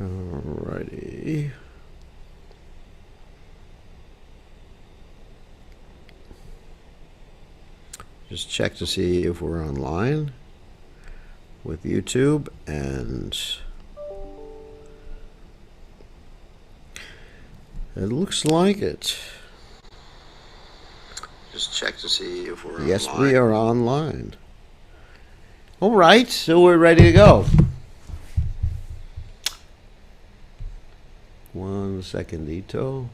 Alrighty. Just check to see if we're online with YouTube, and it looks like it. Just check to see if we're online. Yes, we are online. All right, so we're ready to go. 1 second, Ito.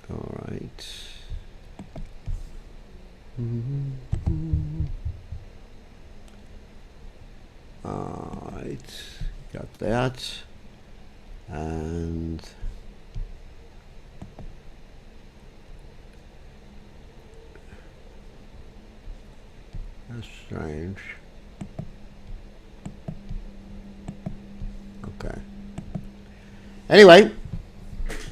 All right. All right, got that. And that's strange. Okay. Anyway,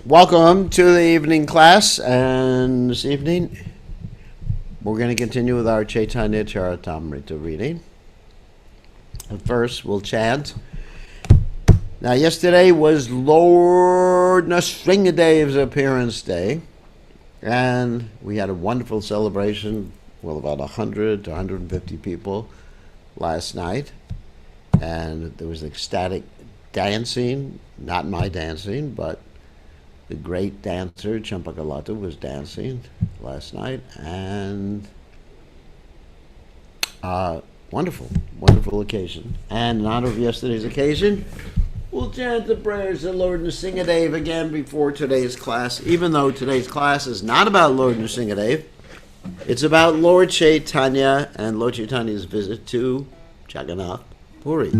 welcome to the evening class, and this evening we're going to continue with our Caitanya Caritamrta reading. And first, we'll chant. Now, yesterday was Lord Nrsingadev's appearance day, and we had a wonderful celebration. Well, about 100 to 150 people last night, and there was ecstatic dancing. Not my dancing, but the great dancer Champakalata was dancing last night, and wonderful occasion. And in honor of yesterday's occasion, we'll chant the prayers of Lord Nrsingadev again before today's class, even though today's class is not about Lord Nrsingadev. It's about Lord Caitanya and Lord Chaitanya's visit to Jagannath Puri.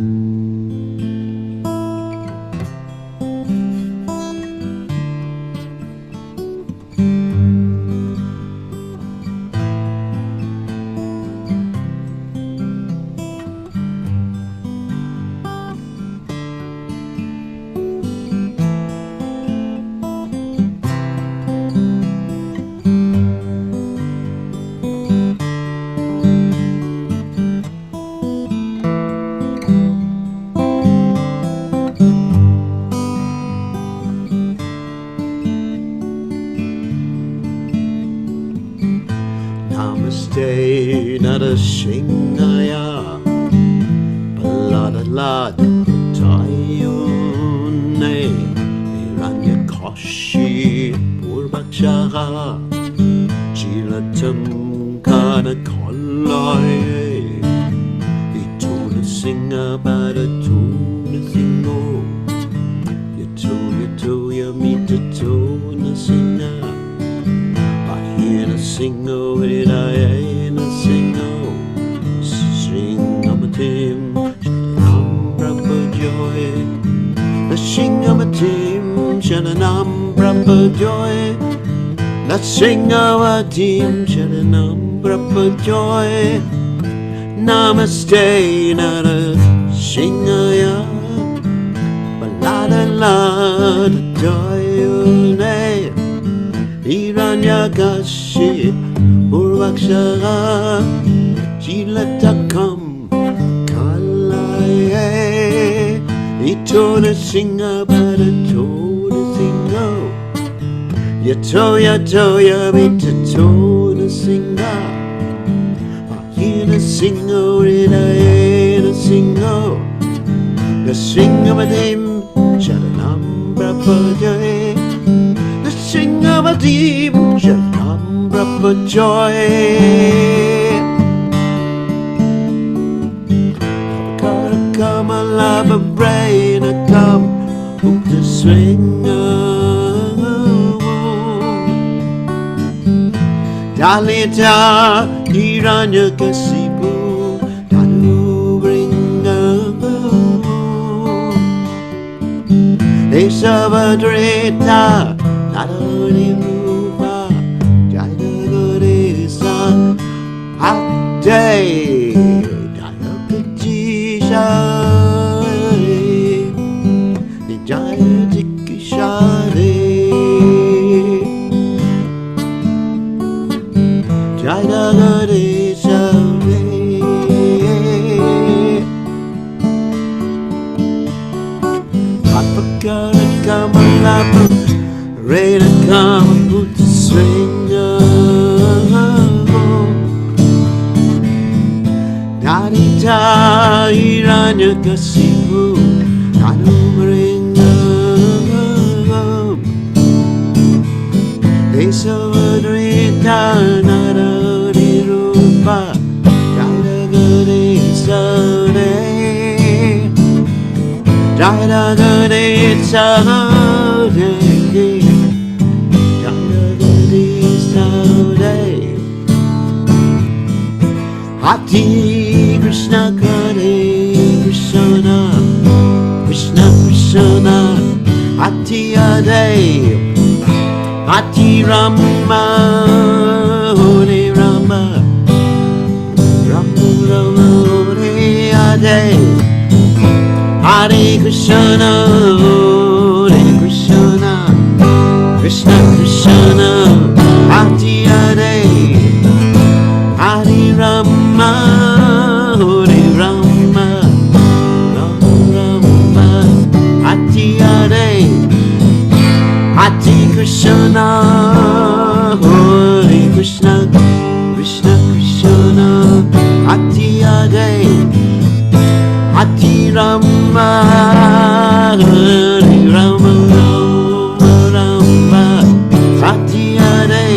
Namaste Narashingaya Baladalad Tayune Hiranyakoshi Purvakshaha Chilatam Kana Kolai Ituna Singa Baratuna Singo Yato Yamita Tuna Singa Singo Hidayana Singo Singamatim Sharanam Brahmajoy The Singamatim Sharanam Brahmajoy The Singamatim Sharanam Brahmajoy Namaste Nara Singaya Balada Lada Joyune Hiranyakashi Purvakshara Shilatakam Kalaye Itona Singa Baratona Singo Yato Yabitatona Singa Ahina Singo Ridayena Singo The Singamadim Sharanam Brahmajoy Singamadim Sharanam Brahmajoy Kamalaba Brainakam Ukta Sringa Dalita Hiranyakasipu Danu Bringa Desavadrita Nadarimuva Jayanagurisa Hate Jayakatisha Jayatikishare Jayanagurisa Kamalapa, Reda Kamaputa Swinger, Narita Iranya Kasipu, Nanumaringa, Desavadrita Naradi Rupa, Jayagade Sade, Jayagade Sade, Jayagade Sade, Hati Krishna Kare Krishna, Krishna Krishna, Hati Ade, Hati Rama, Hare Rama, Rama Rama Hare Ade, Hare Krishna, Hare Krishna, Krishna Krishna, Hati Ade, Hare Rama, Hare Rama, Rama Rama, Hati Ade, Hare Krishna, Hare Krishna, Krishna Krishna, Hare Hare, Hare Rama, Hare Rama, Rama Rama, Hare Hare,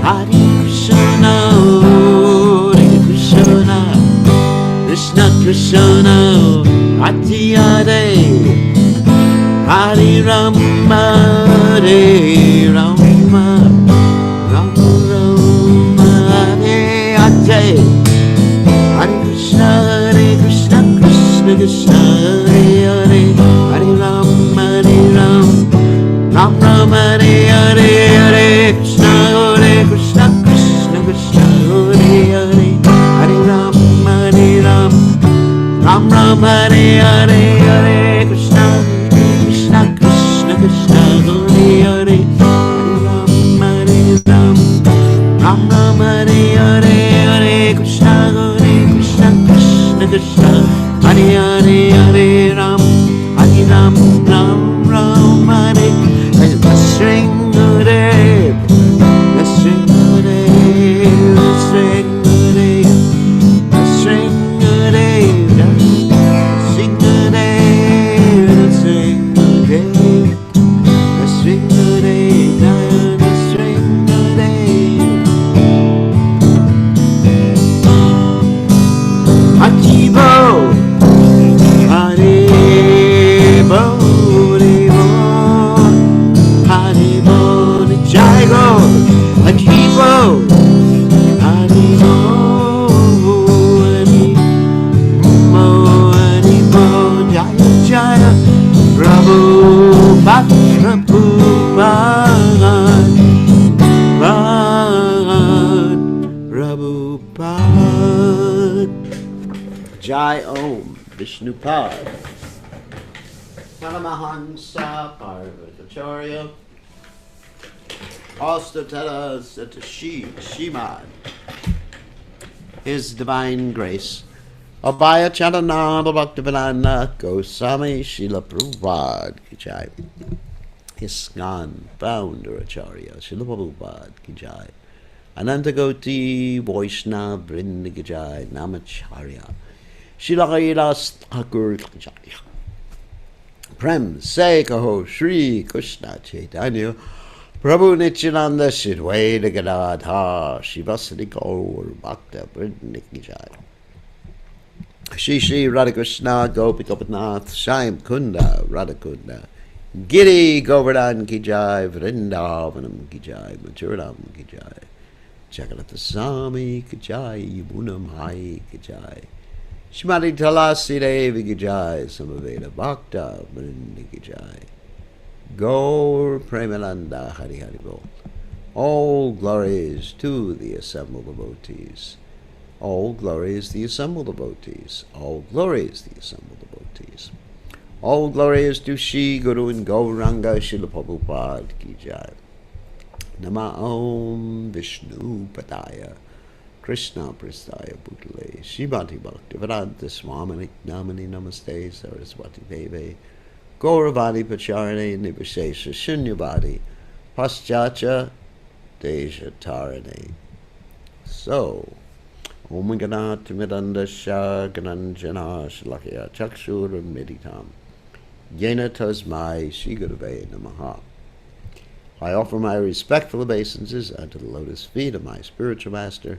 Hare Krishna, Hare Krishna, Krishna Krishna, Hare Hare, Hare Rama, Hare Rama, Rama Rama, Hare Hare, Hare Krishna, Krishna Krishna, Hare Hare, Hare Rama, Ram Ram, Hare Hare, Hare Krishna, Krishna Krishna, Hare Hare, Hare Rama, Ram Ram, Hare Hare, Hare Krishna, Krishna Krishna, Hare Hare, Hare Rama, Ram Ram, Hare Hare, Hare Krishna, Krishna Krishna, Hare Hare, Hare Ram, Ram Ram, Hare String Hare, String Hare, String Hare, String Hare, Sing Hare, Sing Hare, String Hare, String Hare, Akibo, Haribo, Haribo, Jaigo, Akibo, Haribo, Haribo, Jaya Jaya, Prabhupada, Prabhupada, Jai Om, Vishnupad, Paramahansa, Parvatacharya, Astatara Satashi, Shimad, His Divine Grace, Abhaya Charananda Bhaktivedanta Goswami Srila Prabhupada Ki Jai, ISKCON Founder Acharya Srila Prabhupada Ki Jai, Anantagoti Vaishnava Vrinda Ki Jai, Namacharya Srila Kailas Thakur Ki Jai. Prem Se Kaho Shri Krishna Caitanya Prabhu Nityananda Shidwaita Gadadha Shivasati Gaur Bhakta Vrinda Ki Jai. Shri Shri Radha Krishna Gopi Gopinath Shyam Kunda Radha Kunda Giri Govardhan Ki Jai, Vrindavanam Ki Jai, Mathuram Ki Jai, Jagannath Swami Ki Jai, Yamuna Mai Ki Jai, Shrimati Tulasi Devi Ki Jai, Samaveda Bhakta Vrinda Ki Jai, Gaur Premalanda Hari Hari Bol. All glories to the assembled devotees. All glories the assembled devotees. All glories the assembled devotees. All glories to Shri Guru and Gauranga Srila Prabhupada Ki Jai. Nama Om Vishnu Padaya Krishna Prastaya Bhutale Shrimati Bhaktivedanta Swami Namani Namaste Saraswati Deve Gauravani Pacharane Nivashesha Shunyavadi Paschacha Deja Tarane. So, Om Ganat Midandasha Gananjana Shlakya Chakshur Meditam Yena Tasmai Shigurave Namaha. I offer my respectful obeisances unto the lotus feet of my spiritual master,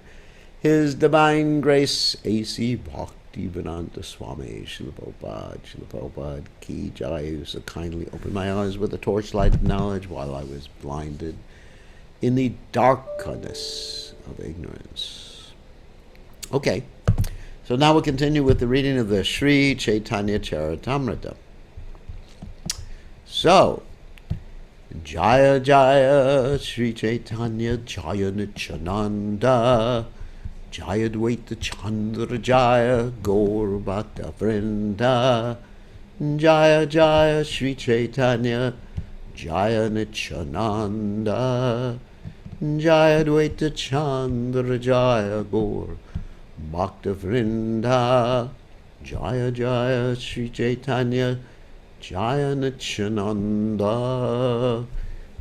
His Divine Grace A.C. Bhaktivedanta Swami Srila Prabhupada Ki Jai, who so kindly opened my eyes with a torchlight of knowledge while I was blinded in the darkness of ignorance. Okay, so now we'll continue with the reading of the Sri Caitanya Caritamrta. So, Jaya Jaya Sri Caitanya Jaya Nityananda Jaya Dvaita Chandra Jaya Gaur Bhakta Vrinda Jaya Jaya Sri Caitanya Jaya Nityananda Jaya Dvaita Chandra Jaya Gaur Bhakta Vrinda Jaya Jaya Sri Caitanya Jaya Nityananda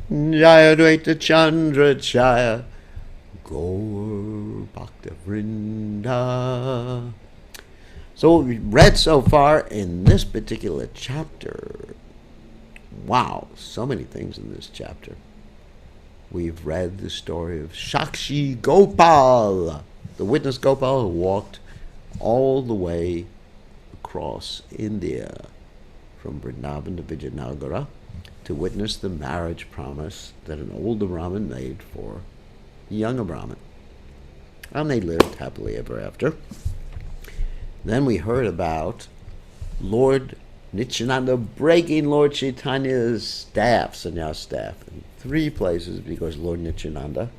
Jaya Dvaita Chandra Jaya Gaur Bhakta Vrinda. So what we read so far in this particular chapter, wow, so many things in this chapter. We've read the story of Shakshi Gopal, the witness Gopal who walked all the way across India from Vrindavan to Vijayanagara to witness the marriage promise that an older Brahmin made for a younger Brahmin. And they lived happily ever after. Then we heard about Lord Nityananda breaking Lord Chaitanya's staff, sannyas staff, in 3 places because Lord Nityananda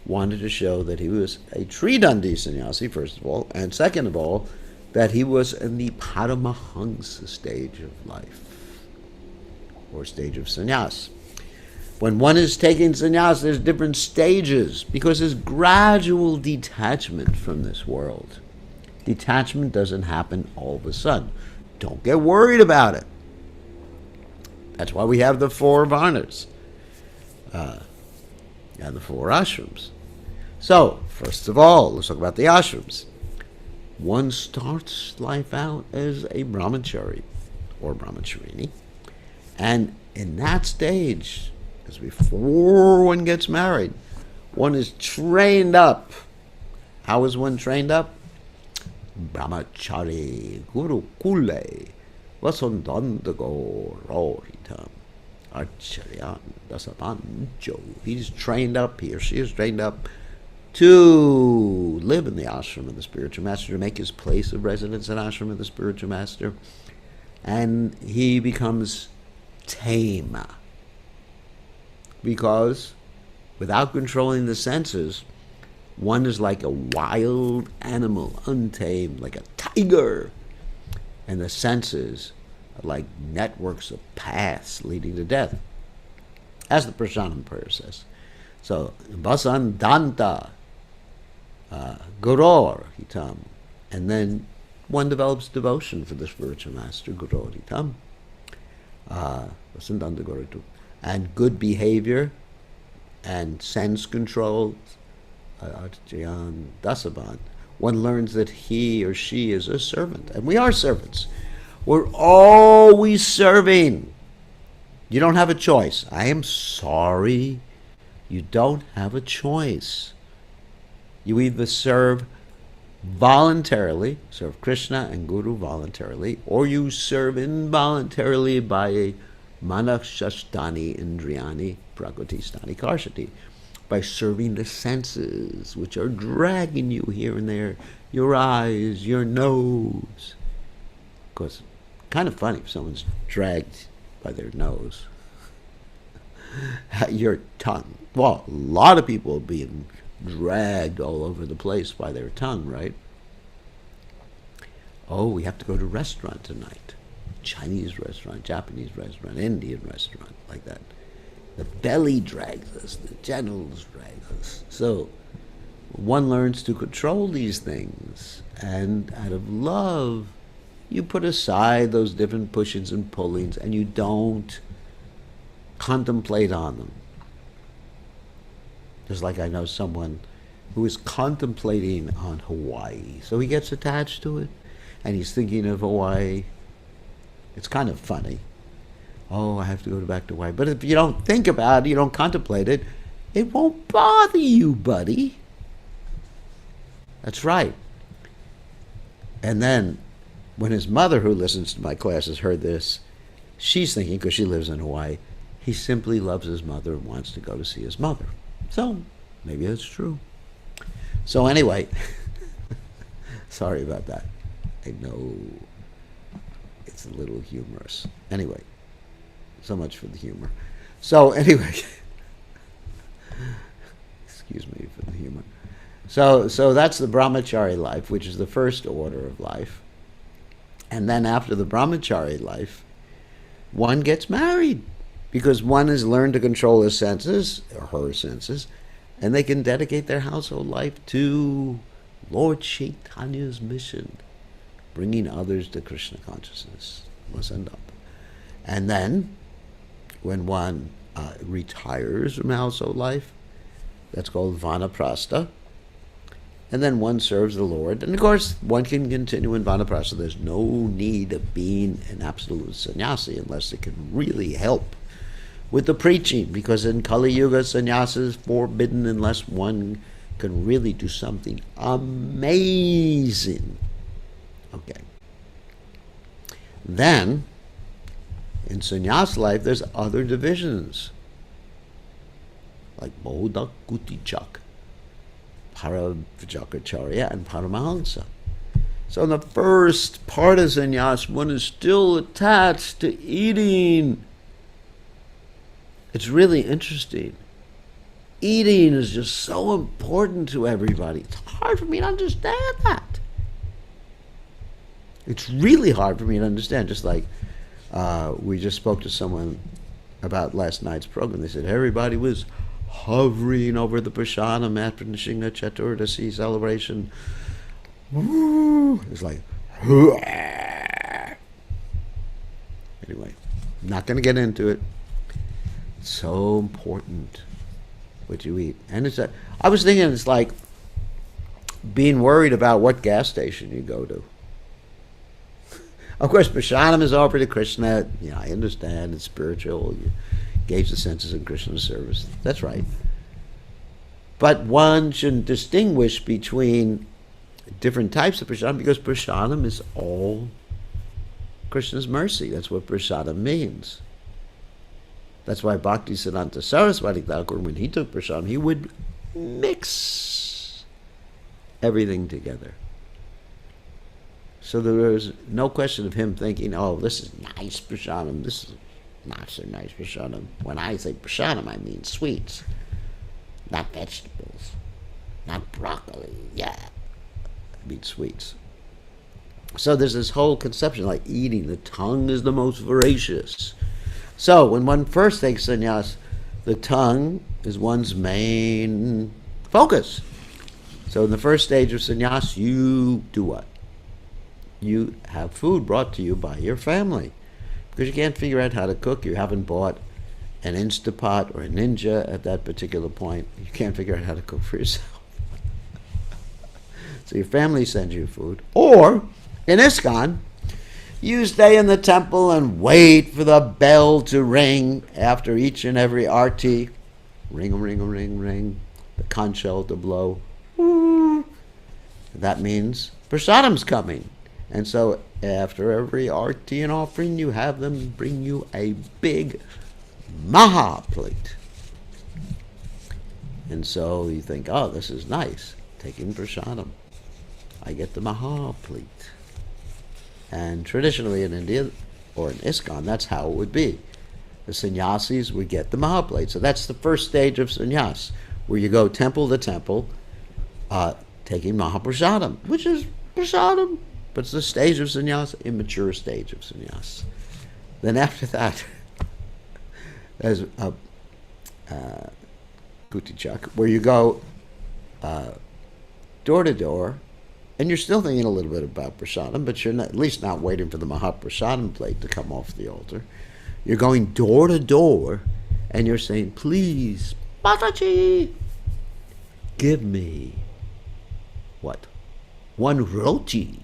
wanted to show that he was a Tridandi sannyasi, first of all, and second of all, that he was in the Paramahansa stage of life, or stage of sannyas. When one is taking sannyas, there's different stages, because there's gradual detachment from this world. Detachment doesn't happen all of a sudden. Don't get worried about it. That's why we have the 4 varnas and the 4 ashrams. So, first of all, let's talk about the ashrams. One starts life out as a brahmachari or brahmacharini, and in that stage, as before one gets married, one is trained up. How is one trained up? Brahmachari Guru Kule Vasandandagor Roritam Acharyan Dasapanjo. He's trained up, he or she is trained up to live in the ashram of the spiritual master, to make his place of residence an ashram of the spiritual master, and he becomes tame. Because without controlling the senses, one is like a wild animal, untamed, like a tiger. And the senses are like networks of paths leading to death, as the Prasanam prayer says. So, Vasandanta, Guror Hitam. And then one develops devotion for the spiritual master, Guror Hitam. Vasandanta Guritu. And good behavior and sense control, Arjayan Dasaban. One learns that he or she is a servant. And we are servants. We're always serving. You don't have a choice. I am sorry. You don't have a choice. You either serve voluntarily, serve Krishna and Guru voluntarily, or you serve involuntarily by a manakshashtani indriyani prakrtistani karshati, by serving the senses, which are dragging you here and there, your eyes, your nose. Of course, kind of funny if someone's dragged by their nose. Your tongue. Well, a lot of people are being dragged all over the place by their tongue, right? Oh, we have to go to a restaurant tonight. Chinese restaurant, Japanese restaurant, Indian restaurant, like that. The belly drags us, the genitals drag us. So one learns to control these things, and out of love you put aside those different pushings and pullings and you don't contemplate on them. Just like I know someone who is contemplating on Hawaii. So he gets attached to it and he's thinking of Hawaii. It's kind of funny. Oh, I have to go back to Hawaii. But if you don't think about it, you don't contemplate it, it won't bother you, buddy. That's right. And then when his mother, who listens to my classes, heard this, she's thinking, because she lives in Hawaii, he simply loves his mother and wants to go to see his mother. So maybe that's true. So anyway, sorry about that. I know it's a little humorous. Anyway, so much for the humor. So anyway, excuse me for the humor. So that's the brahmachari life, which is the first order of life. And then after the brahmachari life, one gets married because one has learned to control his senses, or her senses, and they can dedicate their household life to Lord Chaitanya's mission, bringing others to Krishna consciousness. And then, when one retires from household life, that's called vanaprastha, and then one serves the Lord. And of course, one can continue in vanaprastha. There's no need of being an absolute sannyasi unless it can really help with the preaching, because in Kali Yuga, sannyasa is forbidden unless one can really do something amazing. Okay. Then, in sannyasa life, there's other divisions, like Bodha Kutichak, Paravajakaracharya, and Paramahansa. So in the first part of sannyasa, one is still attached to eating. It's really interesting. Eating is just so important to everybody. It's hard for me to understand that. It's really hard for me to understand. Just like we just spoke to someone about last night's program. They said everybody was hovering over the prasadam after Nrsimha Chaturdasi celebration. Woo! It's like, anyway, not going to get into it. It's so important what you eat. And I was thinking it's like being worried about what gas station you go to. Of course, prasadam is offered to Krishna. You know, I understand it's spiritual. You gauge the senses in Krishna's service. That's right. But one shouldn't distinguish between different types of prasadam, because prasadam is all Krishna's mercy. That's what prasadam means. That's why Bhaktisiddhanta Saraswati Thakur, when he took prasadam, he would mix everything together. So there was no question of him thinking, oh, this is nice prasadam, this is not so nice prasadam. When I say prasadam, I mean sweets, not vegetables, not broccoli, yeah. I mean sweets. So there's this whole conception like eating. The tongue is the most voracious. So when one first takes sannyas, the tongue is one's main focus. So in the first stage of sannyas, you do what? You have food brought to you by your family. Because you can't figure out how to cook. You haven't bought an Instapot or a Ninja at that particular point. You can't figure out how to cook for yourself. So your family sends you food. Or, in ISKCON, you stay in the temple and wait for the bell to ring after each and every arti. Ring, ring, ring, ring. The conch shell to blow. That means prasadam's coming. And so after every arti and offering, you have them bring you a big maha plate. And so you think, oh, this is nice. Taking prasadam. I get the maha plate. And traditionally in India, or in ISKCON, that's how it would be. The sannyasis would get the maha plate. So that's the first stage of sannyas, where you go temple to temple, taking mahaprasadam, which is prasadam. But it's the stage of sannyas, immature stage of sannyas. Then after that, there's a kutichak, where you go door to door And you're still thinking a little bit about prasadam, but you're not, at least not waiting for the Mahaprasadam plate to come off the altar. You're going door to door, and you're saying, please, Mataji, give me, what? One roti.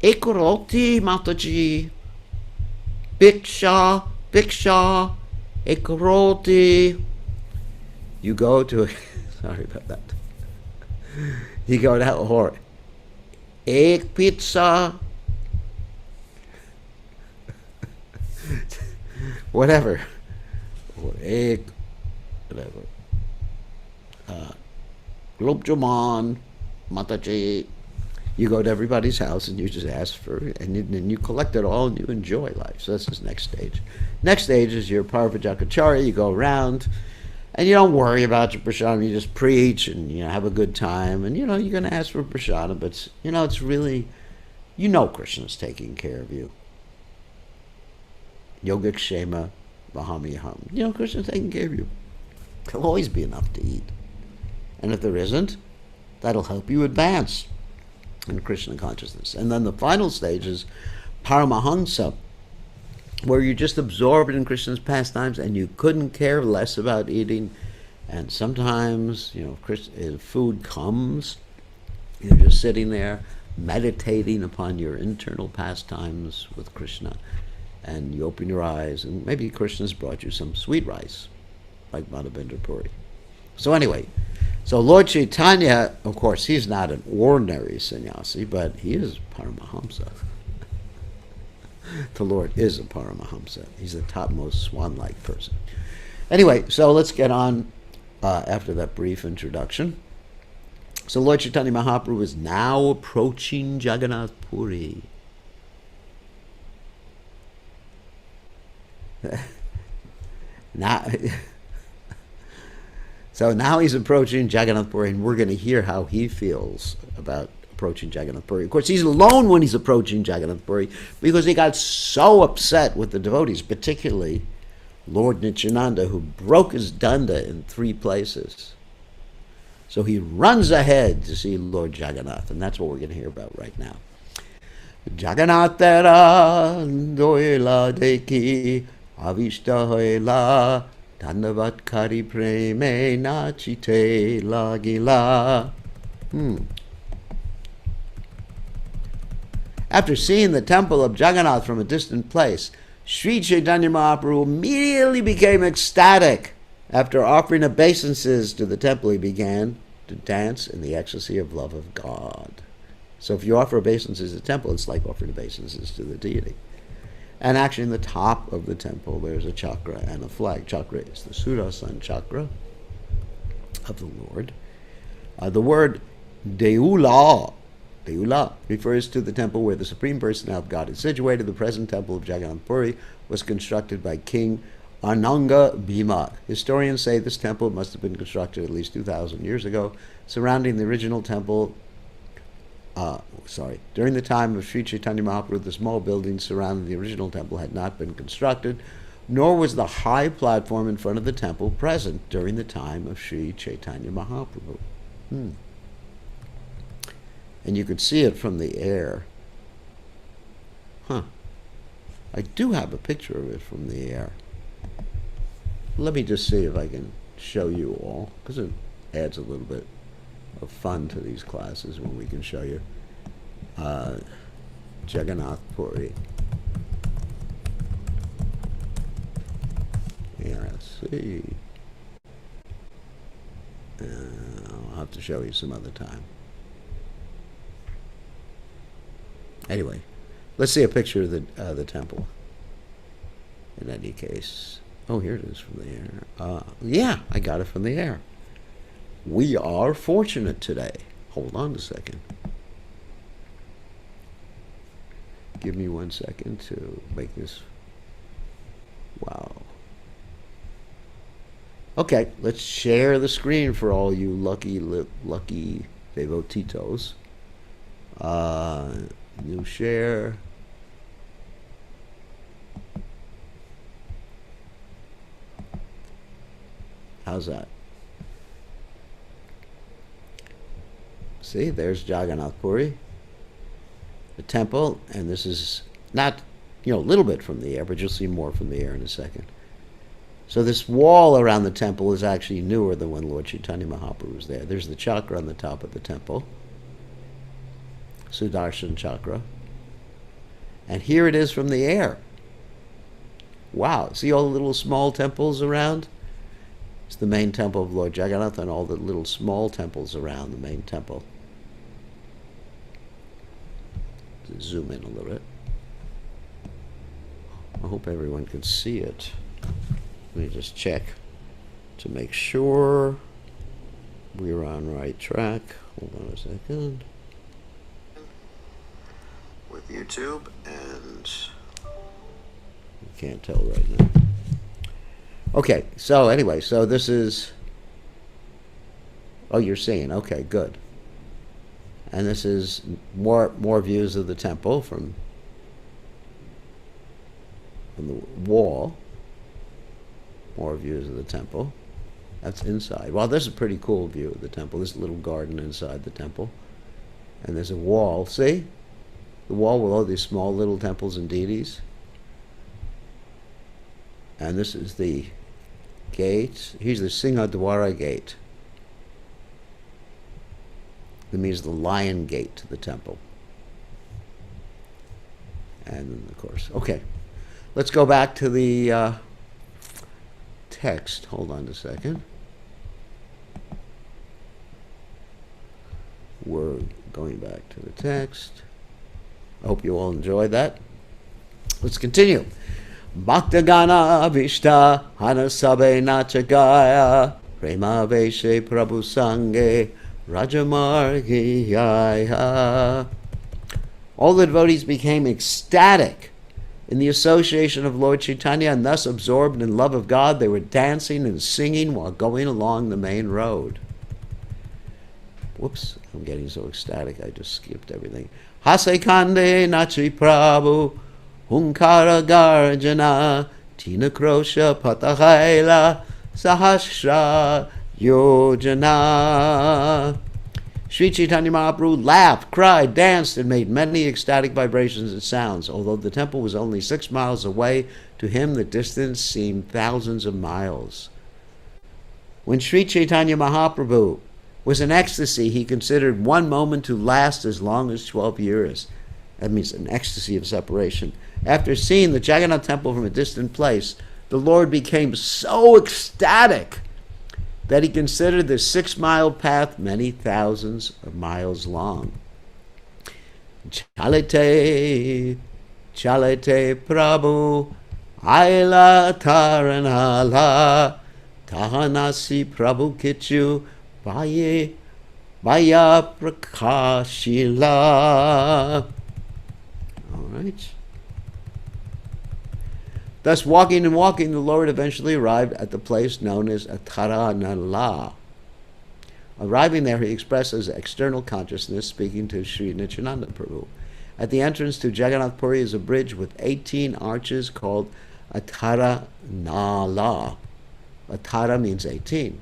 Ek roti, Mataji. Biksha, biksha, ek roti. You go to, sorry about that. You go to, or egg pizza, whatever, or egg, whatever, gulab jamun, mataji. You go to everybody's house and you just ask for it, and you collect it all and you enjoy life. So that's this next stage. Next stage is your Parvajakacharya. You go around and you don't worry about your prasadam. You just preach and have a good time. And you're going to ask for prasadam, but it's really, Krishna's taking care of you. Yogakshema Vahamiham. Krishna's taking care of you. There'll always be enough to eat. And if there isn't, that'll help you advance in Krishna consciousness. And then the final stage is Paramahansa, where you're just absorbed in Krishna's pastimes and you couldn't care less about eating. And sometimes, food comes, you're just sitting there meditating upon your internal pastimes with Krishna, and you open your eyes and maybe Krishna's brought you some sweet rice, like Madhavendra Puri. So anyway, so Lord Caitanya, of course, he's not an ordinary sannyasi, but he is Paramahamsa. The Lord is a Paramahamsa. He's the topmost swan-like person. Anyway, so let's get on after that brief introduction. So Lord Chaitanya Mahaprabhu is now approaching Jagannath Puri. So now he's approaching Jagannath Puri, and we're going to hear how he feels about approaching Jagannath Puri. Of course, he's alone when he's approaching Jagannath Puri because he got so upset with the devotees, particularly Lord Nityananda, who broke his danda in 3 places. So he runs ahead to see Lord Jagannath, and that's what we're going to hear about right now. Jagannath tera doila deki avishta hoila Dandavat kari preme nachite lagila. After seeing the temple of Jagannath from a distant place, Sri Chaitanya Mahaprabhu immediately became ecstatic. After offering obeisances to the temple, he began to dance in the ecstasy of love of God. So if you offer obeisances to the temple, it's like offering obeisances to the deity. And actually in the top of the temple there's a chakra and a flag. Chakra is the Sudarshan chakra of the Lord. The word Deula refers to the temple where the Supreme Personality of God is situated. The present temple of Jagannath Puri was constructed by King Ananga Bhima. Historians say this temple must have been constructed at least 2,000 years ago. Surrounding the original temple, during the time of Sri Chaitanya Mahaprabhu, the small buildings surrounding the original temple had not been constructed, nor was the high platform in front of the temple present during the time of Sri Chaitanya Mahaprabhu. And you could see it from the air. I do have a picture of it from the air. Let me just see if I can show you all, because it adds a little bit of fun to these classes when we can show you Jagannath Puri. Yeah, let's see. I'll have to show you some other time. Anyway, let's see a picture of the temple. In any case, oh, here it is from the air. Yeah, I got it from the air. We are fortunate today. Hold on a second. Give me 1 second to make this. Wow. Okay, let's share the screen for all you lucky devotitos. New share. How's that? See, there's Jagannath Puri, the temple, and this is not, a little bit from the air, but you'll see more from the air in a second. So this wall around the temple is actually newer than when Lord Chaitanya Mahaprabhu was there. There's the chakra on the top of the temple, Sudarshan chakra. And here it is from the air. Wow, see all the little small temples around? It's the main temple of Lord Jagannath and all the little small temples around the main temple. Zoom in a little bit. I hope everyone can see it. Let me just check to make sure we're on the right track. Hold on a second. With YouTube, and You can't tell right now. Okay, so anyway, so this is... Oh, you're seeing. Okay, good. And this is more views of the temple from the wall. More views of the temple. That's inside. Well, this is a pretty cool view of the temple. This little garden inside the temple. And there's a wall. See? The wall with all these small little temples and deities. And this is the gate. Here's the Singhadwara gate. That means the lion gate to the temple. And then, of course, okay. Let's go back to the text. Hold on a second. We're going back to the text. I hope you all enjoyed that. Let's continue. Bhaktagana Vishta Hanasabe Nachagaya Prema Veshe Prabhu Sange Rajamargiyaya. All the devotees became ecstatic in the association of Lord Chaitanya, and thus absorbed in love of God, they were dancing and singing while going along the main road. Whoops, I'm getting so ecstatic I just skipped everything. Hasekande Nachi Prabhu Hunkara Garjana Tina Krosha Patahaila Sahasra Yojana. Sri Chaitanya Mahaprabhu laughed, cried, danced, and made many ecstatic vibrations and sounds. Although the temple was only 6 miles away, to him the distance seemed thousands of miles. When Sri Chaitanya Mahaprabhu was in ecstasy, he considered one moment to last as long as 12 years. That means an ecstasy of separation. After seeing the Jagannath temple from a distant place, the Lord became so ecstatic that he considered the 6-mile path many thousands of miles long. Chalite, chalite Prabhu, Aila Taranala, Tahanasi Prabhu Kichu, Baya Prakashila. All right. Thus, walking and walking, the Lord eventually arrived at the place known as Taranala. Arriving there, he expressed his external consciousness, speaking to Sri Nityananda Prabhu. At the entrance to Jagannath Puri is a bridge with 18 arches called Taranala. Tara means 18.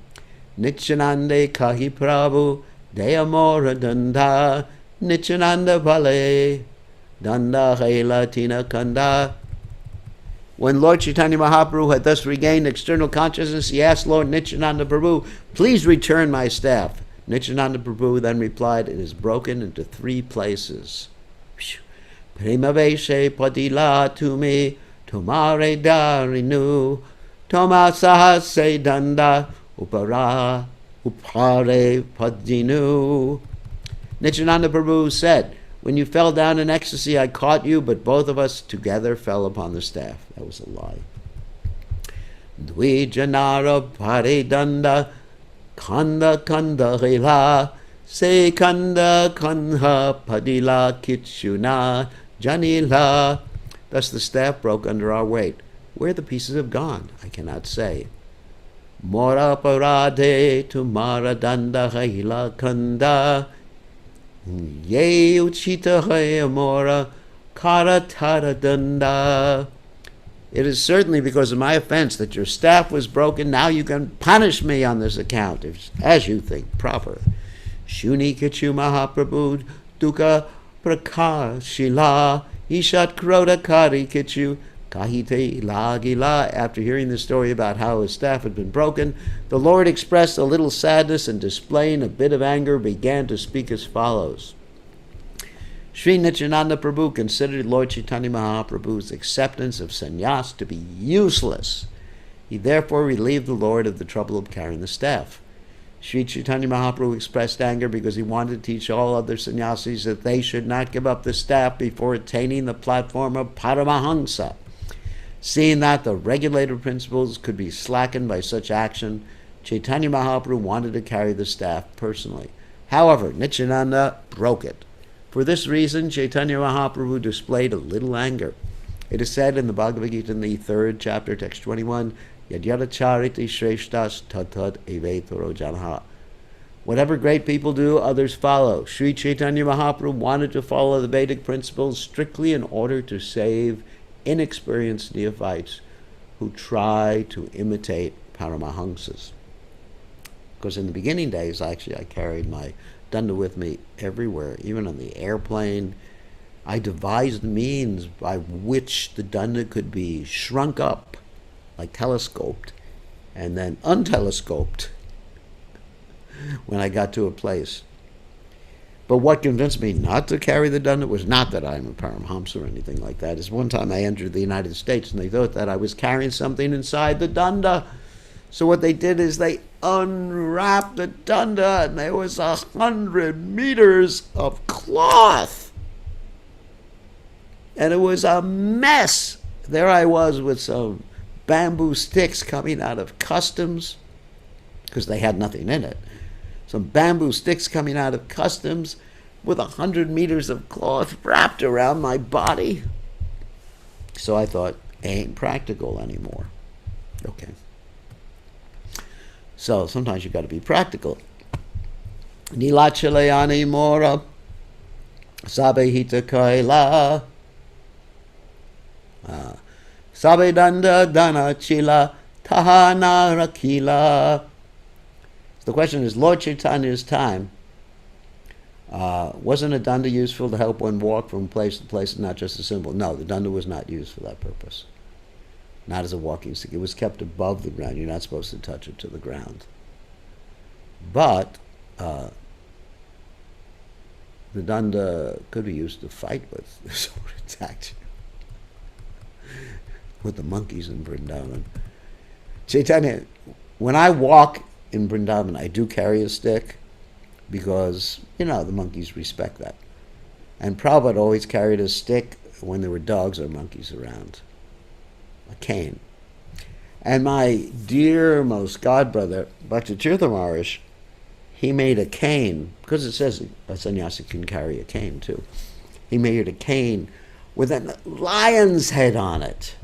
Nityanande Kahi Prabhu Deyamora Danda Nityananda Vale Danda Haila Tina Kanda. When Lord Chaitanya Mahaprabhu had thus regained external consciousness, he asked Lord Nityananda Prabhu, "Please return my staff." Nityananda Prabhu then replied, "It is broken into 3 places. Prema Veshe Padila Tumi Tomare Darinu Toma Sahase Danda Upare Padinu." Nityananda Prabhu said, "When you fell down in ecstasy, I caught you, but both of us together fell upon the staff." That was a lie. Dvijanara pare danda kanda kanda hila se kanda kanha padila kitchuna janila. Thus the staff broke under our weight. Where the pieces have gone, I cannot say. Mora parade tumara danda hila kanda. Ye uchita hayamora karatara danda. It is certainly because of my offense that your staff was broken. Now you can punish me on this account, as you think proper. Shuni Kichu Mahaprabhu Duka Prakashila Ishat Krota Kari Kichu Kahite Lagila. After hearing the story about how his staff had been broken, the Lord expressed a little sadness and, displaying a bit of anger, began to speak as follows. Sri Nityananda Prabhu considered Lord Chaitanya Mahaprabhu's acceptance of sannyas to be useless. He therefore relieved the Lord of the trouble of carrying the staff. Sri Chaitanya Mahaprabhu expressed anger because he wanted to teach all other sannyasis that they should not give up the staff before attaining the platform of Paramahansa. Seeing that the regulative principles could be slackened by such action, Chaitanya Mahaprabhu wanted to carry the staff personally. However, Nityananda broke it. For this reason, Chaitanya Mahaprabhu displayed a little anger. It is said in the Bhagavad Gita in the 3rd chapter, text 21, Yadyada chariti shreshtas tad evetaro janha. Whatever great people do, others follow. Sri Chaitanya Mahaprabhu wanted to follow the Vedic principles strictly in order to save inexperienced neophytes who try to imitate Paramahansas. Because in the beginning days, actually, I carried my danda with me everywhere, even on the airplane. I devised means by which the danda could be shrunk up, like telescoped, and then untelescoped when I got to a place. But what convinced me not to carry the danda was not that I'm a Paramahamsa or anything like that. Is one time I entered the United States and they thought that I was carrying something inside the danda. So what they did is they unwrapped the danda and there was 100 meters of cloth. And it was a mess. There I was with some bamboo sticks coming out of customs, because they had nothing in it. Some bamboo sticks coming out of customs with 100 meters of cloth wrapped around my body. So I thought, it ain't practical anymore. Okay. So sometimes you got to be practical. Nilachalayani mora sabehita kaila sabedanda dana chila tahana rakila. The question is, Lord Chaitanya's time, wasn't a danda useful to help one walk from place to place, not just a symbol? No, the danda was not used for that purpose. Not as a walking stick. It was kept above the ground. You're not supposed to touch it to the ground. But the danda could be used to fight with. So it attacked with the monkeys in Vrindavan. Chaitanya, when I walk in Vrindavan, I do carry a stick because, the monkeys respect that. And Prabhupada always carried a stick when there were dogs or monkeys around. A cane. And my dear most godbrother, Bhakti-tirtha Maharaj, he made a cane, because it says a sannyasi can carry a cane too. He made a cane with a lion's head on it.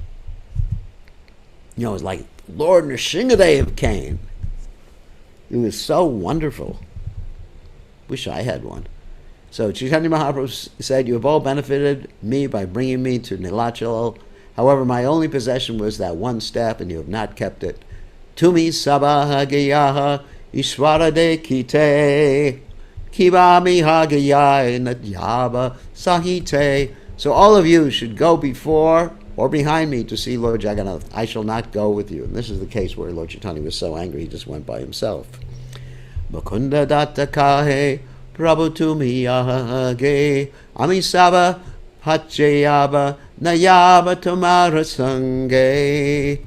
It was like Lord Nrsingadev cane. It was so wonderful. Wish I had one. So Chaitanya Mahaprabhu said, you have all benefited me by bringing me to Nilachal. However, my only possession was that one staff, and you have not kept it. Tumi sabaha gayaha ishvara de kite kibami hagayai nadyaba sahite. So all of you should go before or behind me to see Lord Jagannath. I shall not go with you. And this is the case where Lord Chaitanya was so angry he just went by himself. Mukunda datta kahe prabhu tumi ahage amisava Pachayaba Nayaba Tamara Sange.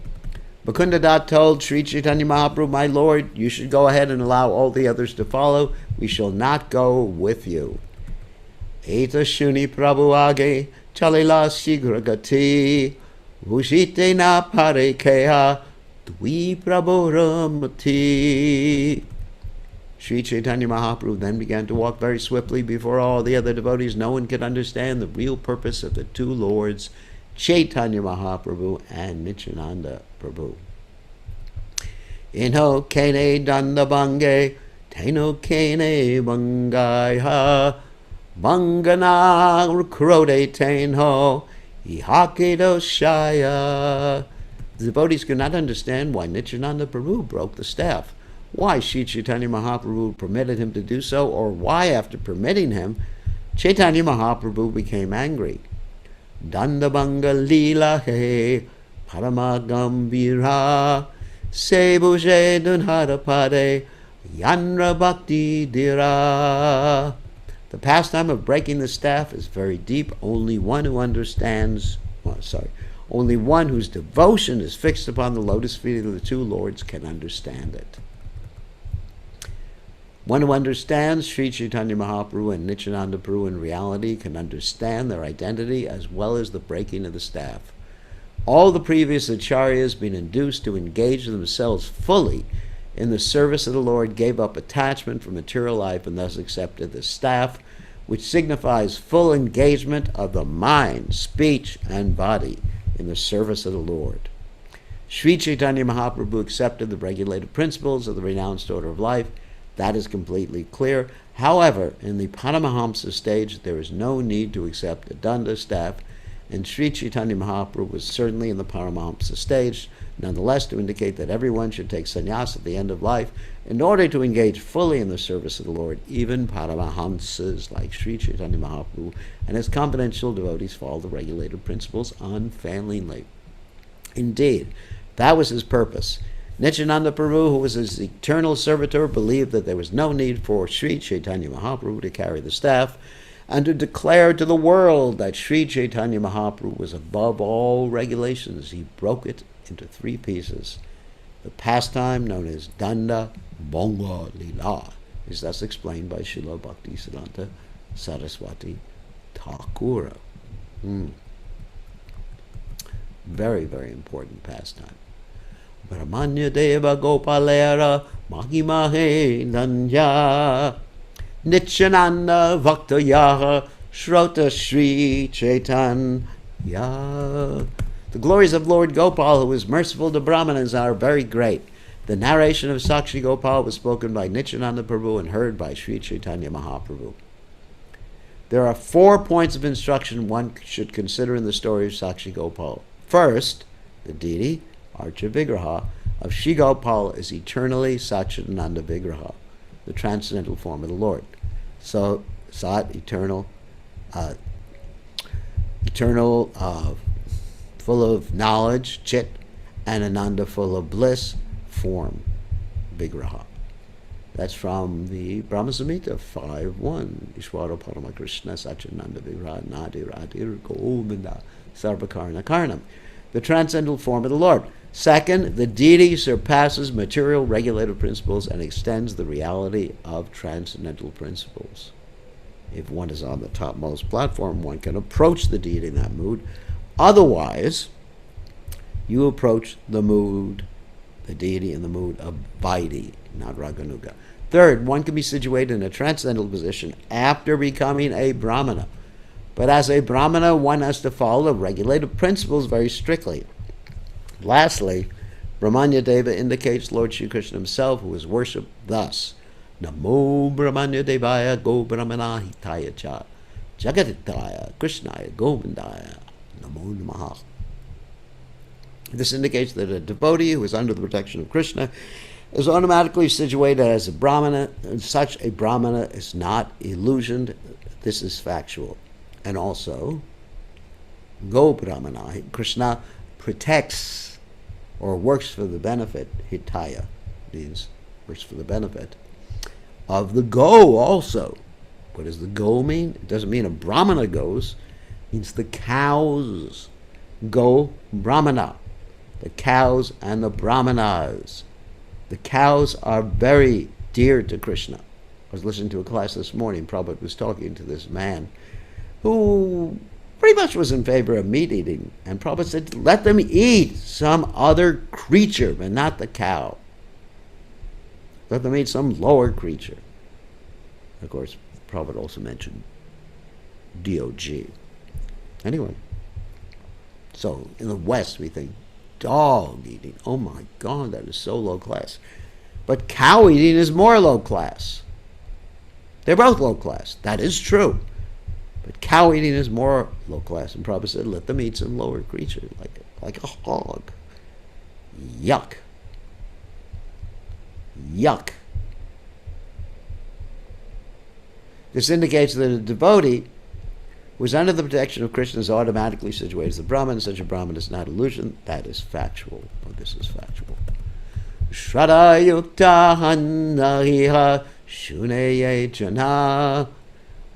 Mukunda Dat told Sri Chaitanya Mahaprabhu, my Lord, you should go ahead and allow all the others to follow. We shall not go with you. Eta Shuni Prabhu Age Chalila Sigragati Vushite na Parekeha Dwi Prabhu Ramati. Sri Chaitanya Mahaprabhu then began to walk very swiftly before all the other devotees. No one could understand the real purpose of the two lords, Chaitanya Mahaprabhu and Nityananda Prabhu. Inho kene danda bange, teno kene bangaiha, bangana krode tenho, ihakedo shaya. The devotees could not understand why Nityananda Prabhu broke the staff. why Sri Chaitanya Mahaprabhu permitted him to do so, or why, after permitting him, Chaitanya Mahaprabhu became angry. Dandabanga Lila he Paramagambira Sebuje Dunharapade Yanra Bhakti Dira. The pastime of breaking the staff is very deep. Only one whose devotion is fixed upon the lotus feet of the two lords can understand it. One who understands Sri Chaitanya Mahaprabhu and Nityananda Prabhu in reality can understand their identity as well as the breaking of the staff. All the previous acharyas, being induced to engage themselves fully in the service of the Lord, gave up attachment for material life and thus accepted the staff, which signifies full engagement of the mind, speech, and body in the service of the Lord. Sri Chaitanya Mahaprabhu accepted the regulated principles of the renounced order of life. That is completely clear. However, in the Paramahamsa stage, there is no need to accept a danda staff, and Sri Chaitanya Mahaprabhu was certainly in the Paramahamsa stage, nonetheless, to indicate that everyone should take sannyas at the end of life in order to engage fully in the service of the Lord. Even Paramahamsas like Sri Chaitanya Mahaprabhu and his confidential devotees follow the regulated principles unfailingly. Indeed, that was his purpose. Nityananda Prabhu, who was his eternal servitor, believed that there was no need for Sri Chaitanya Mahaprabhu to carry the staff and to declare to the world that Sri Chaitanya Mahaprabhu was above all regulations. He broke it into three pieces. The pastime known as Danda Bonga Lila is thus explained by Srila Bhaktisiddhanta Saraswati Thakura. Very, very important pastime. Brahmanya Deva Gopalera Mahimahe Nanya Nityananda Bhaktayaha Shrota Sri Chaitanya. The glories of Lord Gopal, who is merciful to Brahmanas, are very great. The narration of Sakshi Gopal was spoken by Nityananda Prabhu and heard by Sri Chaitanya Mahaprabhu. There are 4 points of instruction one should consider in the story of Sakshi Gopal. First, the deity, Archa Vigraha, of Sri Gopal is eternally Satchidananda Vigraha, the transcendental form of the Lord. So, Sat, eternal, full of knowledge, Chit, and Ananda, full of bliss, form, Vigraha. That's from the Brahma Samhita 5.1. Ishvara Parama Krishna Satchidananda Vigraha Nadir Adir Govinda Sarvakarna Karnam. The transcendental form of the Lord. Second, the deity surpasses material regulated principles and extends the reality of transcendental principles. If one is on the topmost platform, one can approach the deity in that mood. Otherwise, you approach the deity in the mood of Vaidhi, not Raganuga. Third, one can be situated in a transcendental position after becoming a Brahmana. But as a Brahmana, one has to follow the regulated principles very strictly. Lastly, Brahmanya Deva indicates Lord Shri Krishna himself, who is worshipped thus. Namo Brahmanya Devaya Go Brahmana Hitaya Cha Jagatitaya Krishnaya Govindaya Namo Namaha. This indicates that a devotee who is under the protection of Krishna is automatically situated as a Brahmana, and such a Brahmana is not illusioned. This is factual. And also, Go Brahmana, Krishna protects or works for the benefit, Hitaya means works for the benefit, of the go also. What does the go mean? It doesn't mean a Brahmana goes, it means the cows. Go Brahmana. The cows and the Brahmanas. The cows are very dear to Krishna. I was listening to a class this morning. Prabhupada was talking to this man who pretty much was in favor of meat eating. And Prabhupada said, let them eat some other creature, but not the cow. Let them eat some lower creature. Of course, Prabhupada also mentioned DOG. Anyway, so in the West we think dog eating, oh my God, that is so low class. But cow eating is more low class. They're both low class. That is true. But cow eating is more low class. And Prabhupada said, let them eat some lower creature, like a hog. Yuck. Yuck. This indicates that a devotee who is under the protection of Krishna is automatically situated as a Brahman. Such a Brahman is not illusion. That is factual. Or this is factual. Shradayukta hannahiha shuneye jana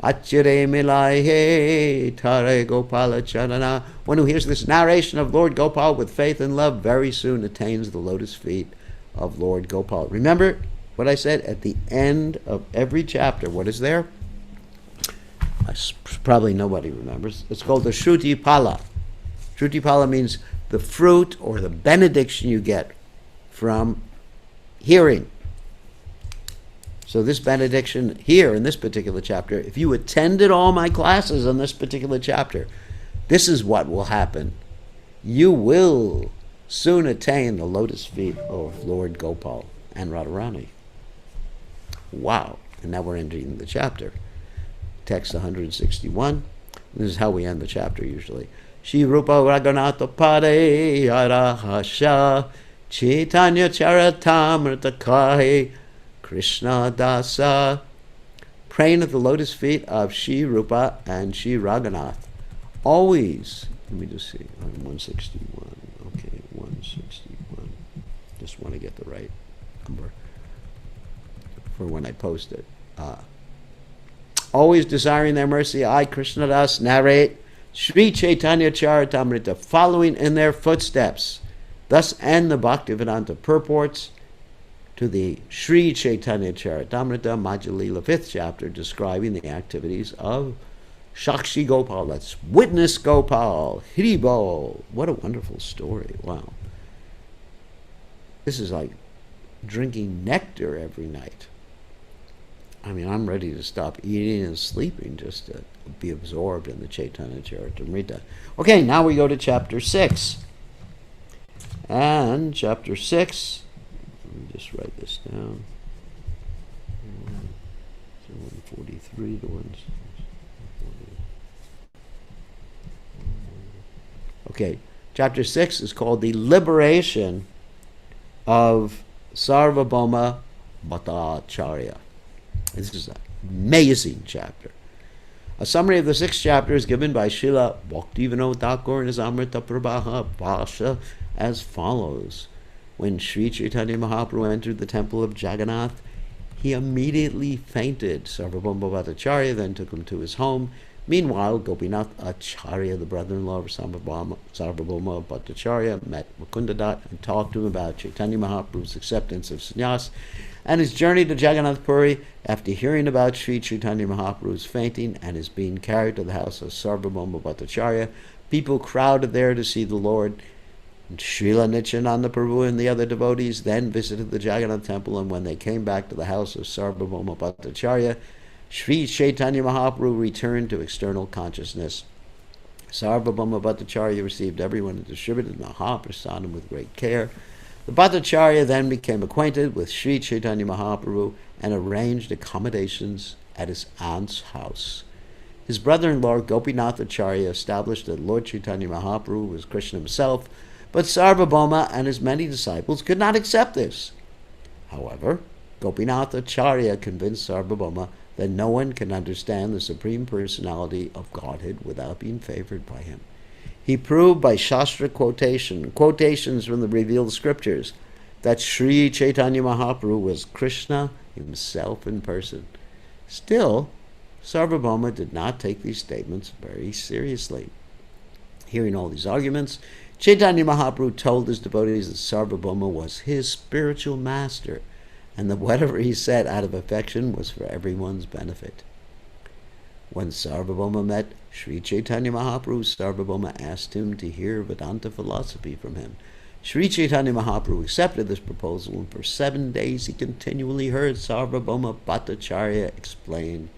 achire milaihe tare gopala charana. One who hears this narration of Lord Gopal with faith and love very soon attains the lotus feet of Lord Gopal. Remember what I said at the end of every chapter. What is there? Probably nobody remembers. It's called the Shruti Pala. Shruti Pala means the fruit or the benediction you get from hearing. So this benediction here in this particular chapter, if you attended all my classes on this particular chapter, this is what will happen. You will soon attain the lotus feet of Lord Gopal and Radharani. Wow. And now we're entering the chapter. Text 161. This is how we end the chapter usually. Shri Rupa Raghunatha Pade Arahasha Caitanya Charitamrta Kahi Krishna Dasa. Praying at the lotus feet of Shri Rupa and Shri Raghunath. Always, let me just see, 161. Okay, 161. Just want to get the right number for when I post it. Always desiring their mercy, I, Krishna Das, narrate Sri Caitanya Charitamrta, following in their footsteps. Thus end the Bhaktivedanta purports to the Sri Caitanya Charitamrta, Madhya Lila, 5th chapter, describing the activities of Shakshi Gopal. Let's witness Gopal. Haribol. What a wonderful story. Wow. This is like drinking nectar every night. I mean, I'm ready to stop eating and sleeping just to be absorbed in the Caitanya Charitamrta. Okay, now we go to chapter 6. And chapter 6, let me just write this down. 143 to 140. Okay, chapter 6 is called The Liberation of Sarvabhauma Bhattacharya. This is an amazing chapter. A summary of the 6th chapter is given by Srila Bhaktivinoda Thakur in his Amrita Prabha Bhasha as follows. When Sri Chaitanya Mahaprabhu entered the temple of Jagannath, he immediately fainted. Sarvabhauma Bhattacharya then took him to his home. Meanwhile, Gopinath Acharya, the brother-in-law of Sarvabhauma Bhattacharya, met Mukundadat and talked to him about Chaitanya Mahaprabhu's acceptance of sannyas and his journey to Jagannath Puri. After hearing about Sri Chaitanya Mahaprabhu's fainting and his being carried to the house of Sarvabhauma Bhattacharya, people crowded there to see the Lord. Srila Nityananda Prabhu and the other devotees then visited the Jagannath temple, and when they came back to the house of Sarvabhauma Bhattacharya, Sri Chaitanya Mahaprabhu returned to external consciousness. Sarvabhauma Bhattacharya received everyone and distributed Mahaprasadam with great care. The Bhattacharya then became acquainted with Sri Chaitanya Mahaprabhu and arranged accommodations at his aunt's house. His brother-in-law Gopinath Acharya established that Lord Chaitanya Mahaprabhu was Krishna himself, but Sarvabhauma and his many disciples could not accept this. However, Gopinath Acharya convinced Sarvabhauma that no one can understand the Supreme Personality of Godhead without being favored by him. He proved by Shastra quotations from the revealed scriptures, that Sri Chaitanya Mahaprabhu was Krishna himself in person. Still, Sarvabhauma did not take these statements very seriously. Hearing all these arguments, Chaitanya Mahaprabhu told his devotees that Sarvabhauma was his spiritual master, and that whatever he said out of affection was for everyone's benefit. When Sarvabhauma met Sri Chaitanya Mahaprabhu, Sarvabhauma asked him to hear Vedanta philosophy from him. Sri Chaitanya Mahaprabhu accepted this proposal, and for 7 days he continually heard Sarvabhauma Bhattacharya explain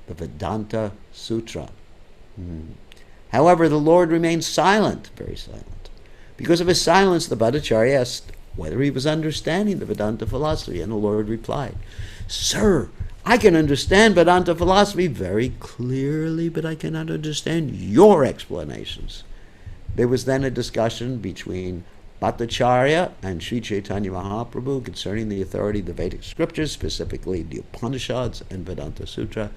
the Vedanta Sutra. However, the Lord remained silent, very silent. Because of his silence, the Bhattacharya asked whether he was understanding the Vedanta philosophy, and the Lord replied, "Sir, I can understand Vedanta philosophy very clearly, but I cannot understand your explanations." There was then a discussion between Bhattacharya and Sri Caitanya Mahaprabhu concerning the authority of the Vedic scriptures, specifically the Upanishads and Vedanta Sutra.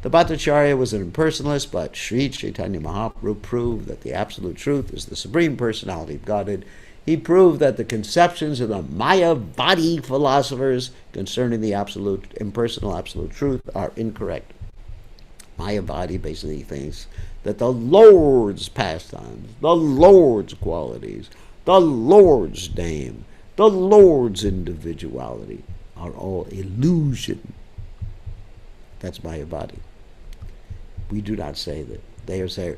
The Bhattacharya was an impersonalist, but Sri Caitanya Mahaprabhu proved that the absolute truth is the Supreme Personality of Godhead. He proved that the conceptions of the Mayavadi philosophers concerning the absolute, impersonal absolute truth are incorrect. Mayavadi basically thinks that the Lord's pastimes, the Lord's qualities, the Lord's name, the Lord's individuality are all illusion. That's Mayavadi. We do not say that. They say,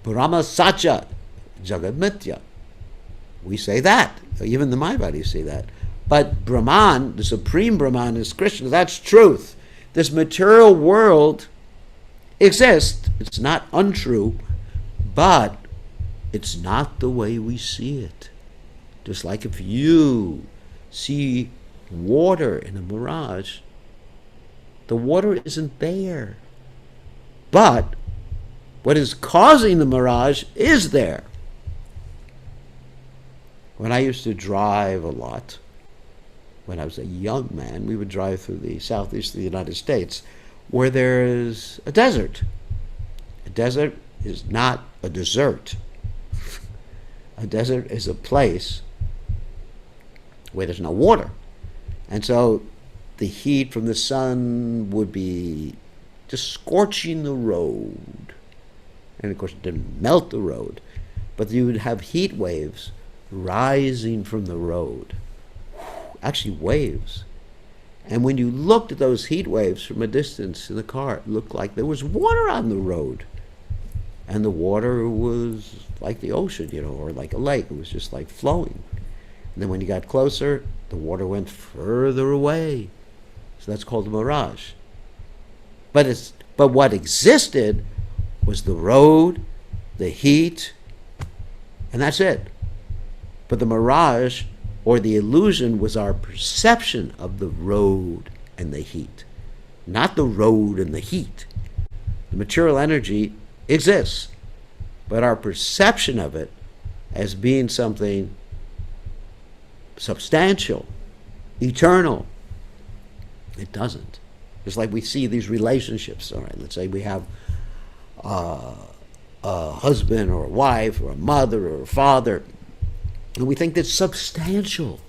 Brahma Satya, Jagat Mithya. We say that. Even the Mayavadis say that. But Brahman, the Supreme Brahman, is Krishna. That's truth. This material world exists. It's not untrue, but it's not the way we see it. Just like if you see water in a mirage, the water isn't there. But what is causing the mirage is there. When I used to drive a lot, when I was a young man, we would drive through the southeast of the United States where there is a desert. A desert is not a desert. A desert is a place where there's no water. And so the heat from the sun would be just scorching the road. And of course it didn't melt the road, but you would have heat waves rising from the road. Actually waves. And when you looked at those heat waves from a distance in the car, it looked like there was water on the road. And the water was like the ocean, or like a lake. It was just like flowing. And then when you got closer, the water went further away. So that's called a mirage. But what existed was the road, the heat, and that's it. But the mirage or the illusion was our perception of the road and the heat, not the road and the heat. The material energy exists, but our perception of it as being something substantial, eternal, it doesn't. It's like we see these relationships. All right, let's say we have a husband or a wife or a mother or a father, and we think that's substantial.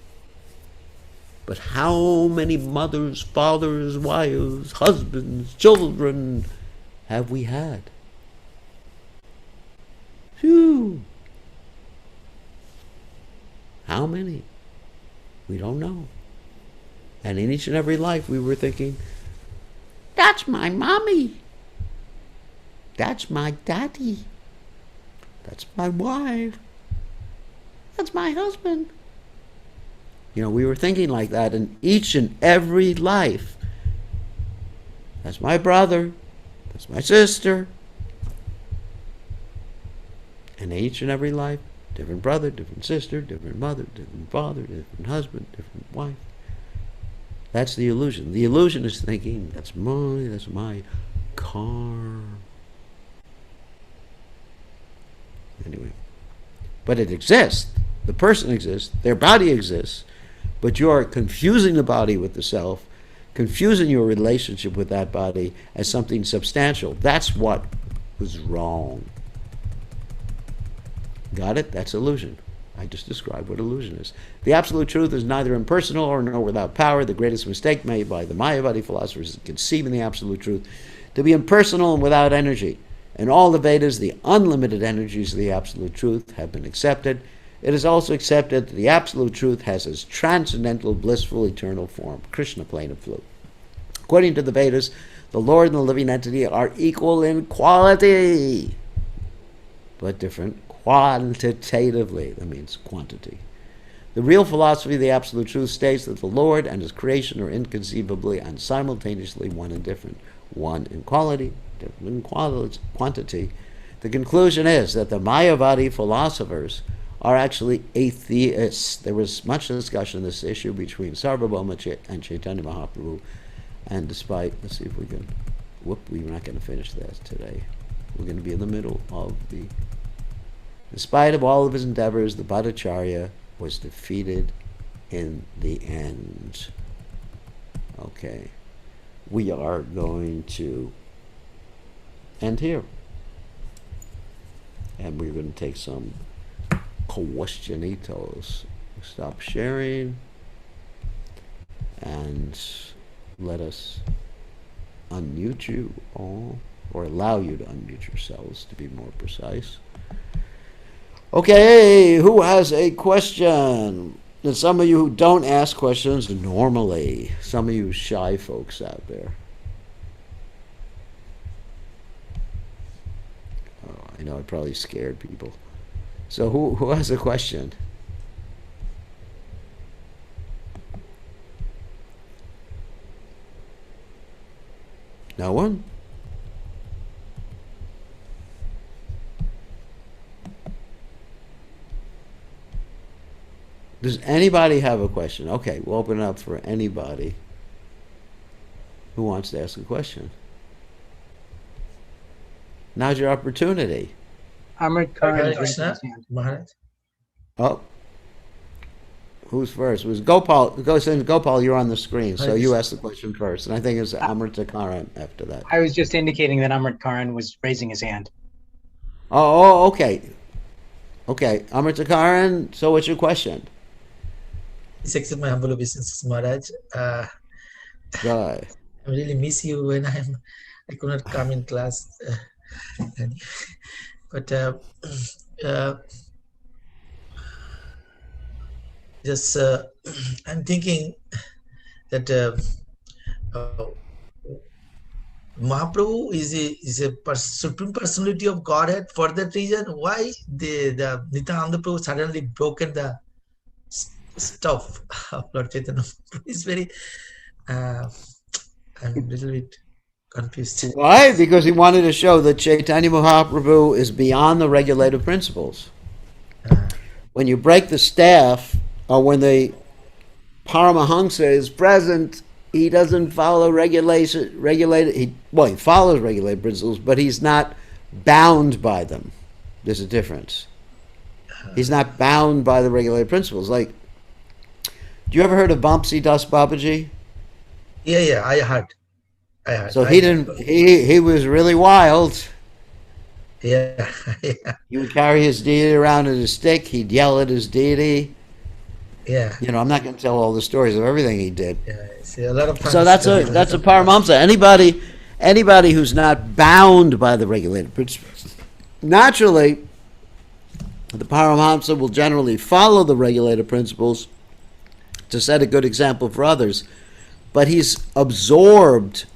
But how many mothers, fathers, wives, husbands, children have we had? Phew. How many? We don't know. And in each and every life we were thinking, that's my mommy. That's my daddy. That's my wife. That's my husband. We were thinking like that in each and every life. That's my brother. That's my sister. And each and every life, different brother, different sister, different mother, different father, different husband, different wife. That's the illusion. The illusion is thinking, that's my car. Anyway. But it exists. The person exists. Their body exists. But you are confusing the body with the self, confusing your relationship with that body as something substantial. That's what was wrong. Got it? That's illusion. I just described what illusion is. The absolute truth is neither impersonal nor without power. The greatest mistake made by the Mayavadi philosophers is conceiving the absolute truth to be impersonal and without energy. In all the Vedas, the unlimited energies of the absolute truth have been accepted. It is also accepted that the absolute truth has its transcendental, blissful, eternal form, Krishna plane of flute. According to the Vedas, the Lord and the living entity are equal in quality, but different quantitatively. That means quantity. The real philosophy of the absolute truth states that the Lord and his creation are inconceivably and simultaneously one and different. One in quality, different in quantity. The conclusion is that the Mayavadi philosophers are actually atheists. There was much discussion on this issue between Sarvabhauma and Chaitanya Mahaprabhu, and despite, let's see if we can, we're not going to finish that today. We're going to be in the middle of in spite of all of his endeavors, the Bhattacharya was defeated in the end. Okay. We are going to end here. And we're going to take some cuestionitos. Stop sharing and let us unmute you all, or allow you to unmute yourselves to be more precise. Okay, who has a question? And some of you who don't ask questions normally, some of you shy folks out there. Oh, I know I probably scared people. So who has a question? No one? Does anybody have a question? Okay, we'll open it up for anybody who wants to ask a question. Now's your opportunity. Amrit Hare Karan. Krishna, Maharaj. Oh, who's first? It was Gopal. Since Gopal, you're on the screen, so you asked the question first, and I think it's Amrita Karan after that. I was just indicating that Amrit Karan was raising his hand. Oh, okay. Okay, Amrita Karan, so what's your question? Please accept my humble obeisances, Maharaj. Good. I really miss you when I could not come in class. But just I'm thinking that Mahaprabhu is a supreme personality of Godhead. For that reason, why the Nityananda Prabhu suddenly broken the stuff of Lord Chaitanya? It's very I'm a little bit confused. Why? Because he wanted to show that Caitanya Mahaprabhu is beyond the regulative principles. When you break the staff, or when the Paramahansa is present, he doesn't follow he follows regulated principles, but he's not bound by them. There's a difference. He's not bound by the regulated principles. Like, do you ever heard of Vamsi Das Babaji? Yeah, I heard. So he was really wild. Yeah. He would carry his deity around in a stick. He'd yell at his deity. Yeah. I'm not going to tell all the stories of everything he did. Yeah. See, a lot of So that's a Paramahamsa. Anybody who's not bound by the regulated principles. Naturally, the Paramahamsa will generally follow the regulated principles to set a good example for others. But he's absorbed.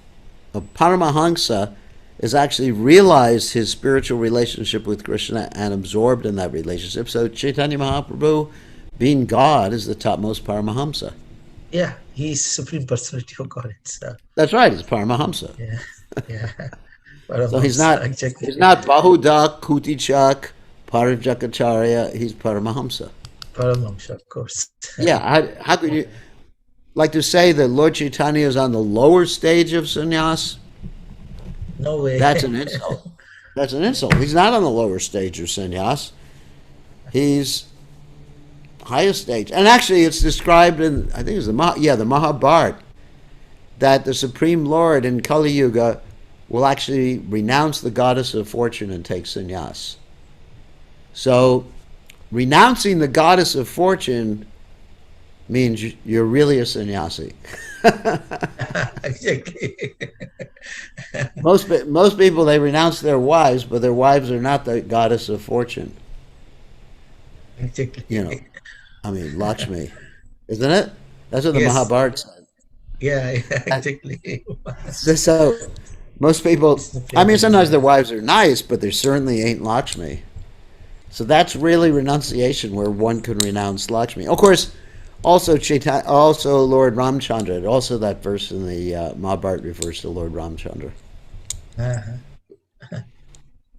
A Paramahansa has actually realized his spiritual relationship with Krishna and absorbed in that relationship. So Chaitanya Mahaprabhu, being God, is the topmost Paramahamsa. Yeah, he's supreme personality of God itself. That's right, he's Paramahamsa. Yeah. So he's not Bahudak, Kutichak, Parijakacharya, he's Paramahamsa. Paramahamsa, of course. Yeah, how could you like to say that Lord Chaitanya is on the lower stage of sannyas? No way. That's an insult. That's an insult. He's not on the lower stage of sannyas. He's highest stage. And actually it's described in, I think it's the Mahabharata, that the Supreme Lord in Kali Yuga will actually renounce the goddess of fortune and take sannyas. So renouncing the goddess of fortune means you're really a sannyasi. Exactly. Most people, they renounce their wives, but their wives are not the goddess of fortune. Exactly. Lakshmi, isn't it? That's what the Mahabharata said. Yeah, exactly. So most people, sometimes their wives are nice, but they certainly ain't Lakshmi. So that's really renunciation, where one can renounce Lakshmi. Of course, also Lord Ramchandra. Also, that verse in the Mahabharata refers to Lord Ramchandra,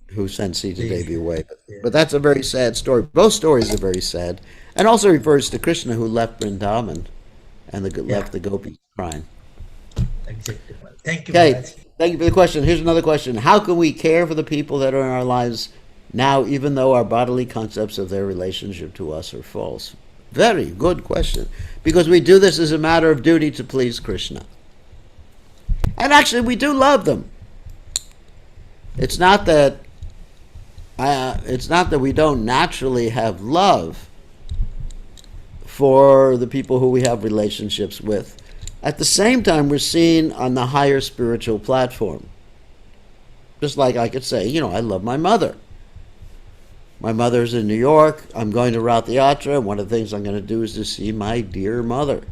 who sent Sita Devi away. But that's a very sad story. Both stories are very sad, and also refers to Krishna, who left Vrindavan and left the gopis crying. Exactly. Thank you. Okay, thank you for the question. Here's another question: how can we care for the people that are in our lives now, even though our bodily concepts of their relationship to us are false? Very good question. Because we do this as a matter of duty to please Krishna. And actually, we do love them. It's not that we don't naturally have love for the people who we have relationships with. At the same time, we're seen on the higher spiritual platform. Just like I could say, I love my mother. My mother's in New York. I'm going to Rath Yatra. One of the things I'm going to do is to see my dear mother,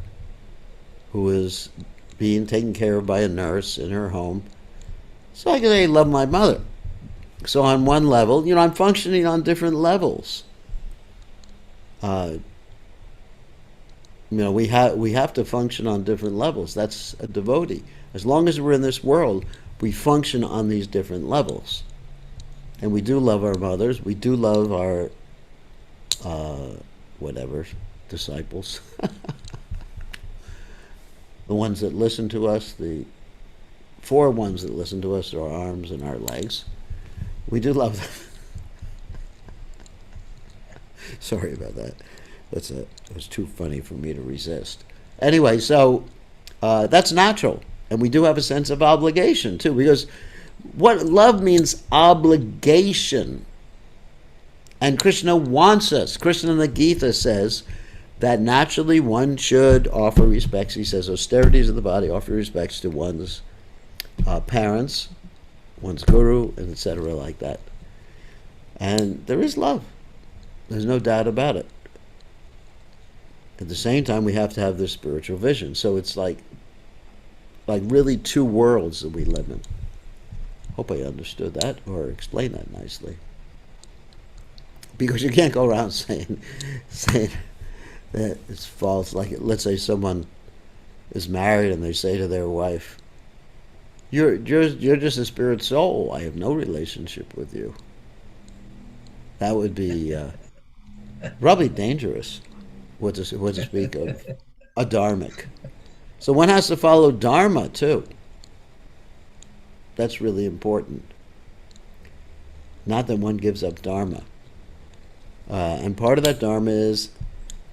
who is being taken care of by a nurse in her home. So I can say I love my mother. So on one level, I'm functioning on different levels. We have to function on different levels. That's a devotee. As long as we're in this world, we function on these different levels. And we do love our mothers. We do love our, disciples. The ones that listen to us, the 4 ones that listen to us, our arms and our legs. We do love them. Sorry about that. It was too funny for me to resist. Anyway, so that's natural. And we do have a sense of obligation, too, because what love means obligation. And Krishna wants us. Krishna in the Gita says that naturally one should offer respects. He says austerities of the body, offer respects to one's parents, one's guru, and etc. like that. And there is love. There's no doubt about it. At the same time, we have to have this spiritual vision. So it's like really 2 worlds that we live in. Hope I understood that or explained that nicely. Because you can't go around saying that it's false. Like, let's say someone is married and they say to their wife, "You're just a spirit soul. I have no relationship with you." That would be probably dangerous. What to speak of adharmic. So one has to follow dharma too. That's really important. Not that one gives up dharma. And part of that dharma is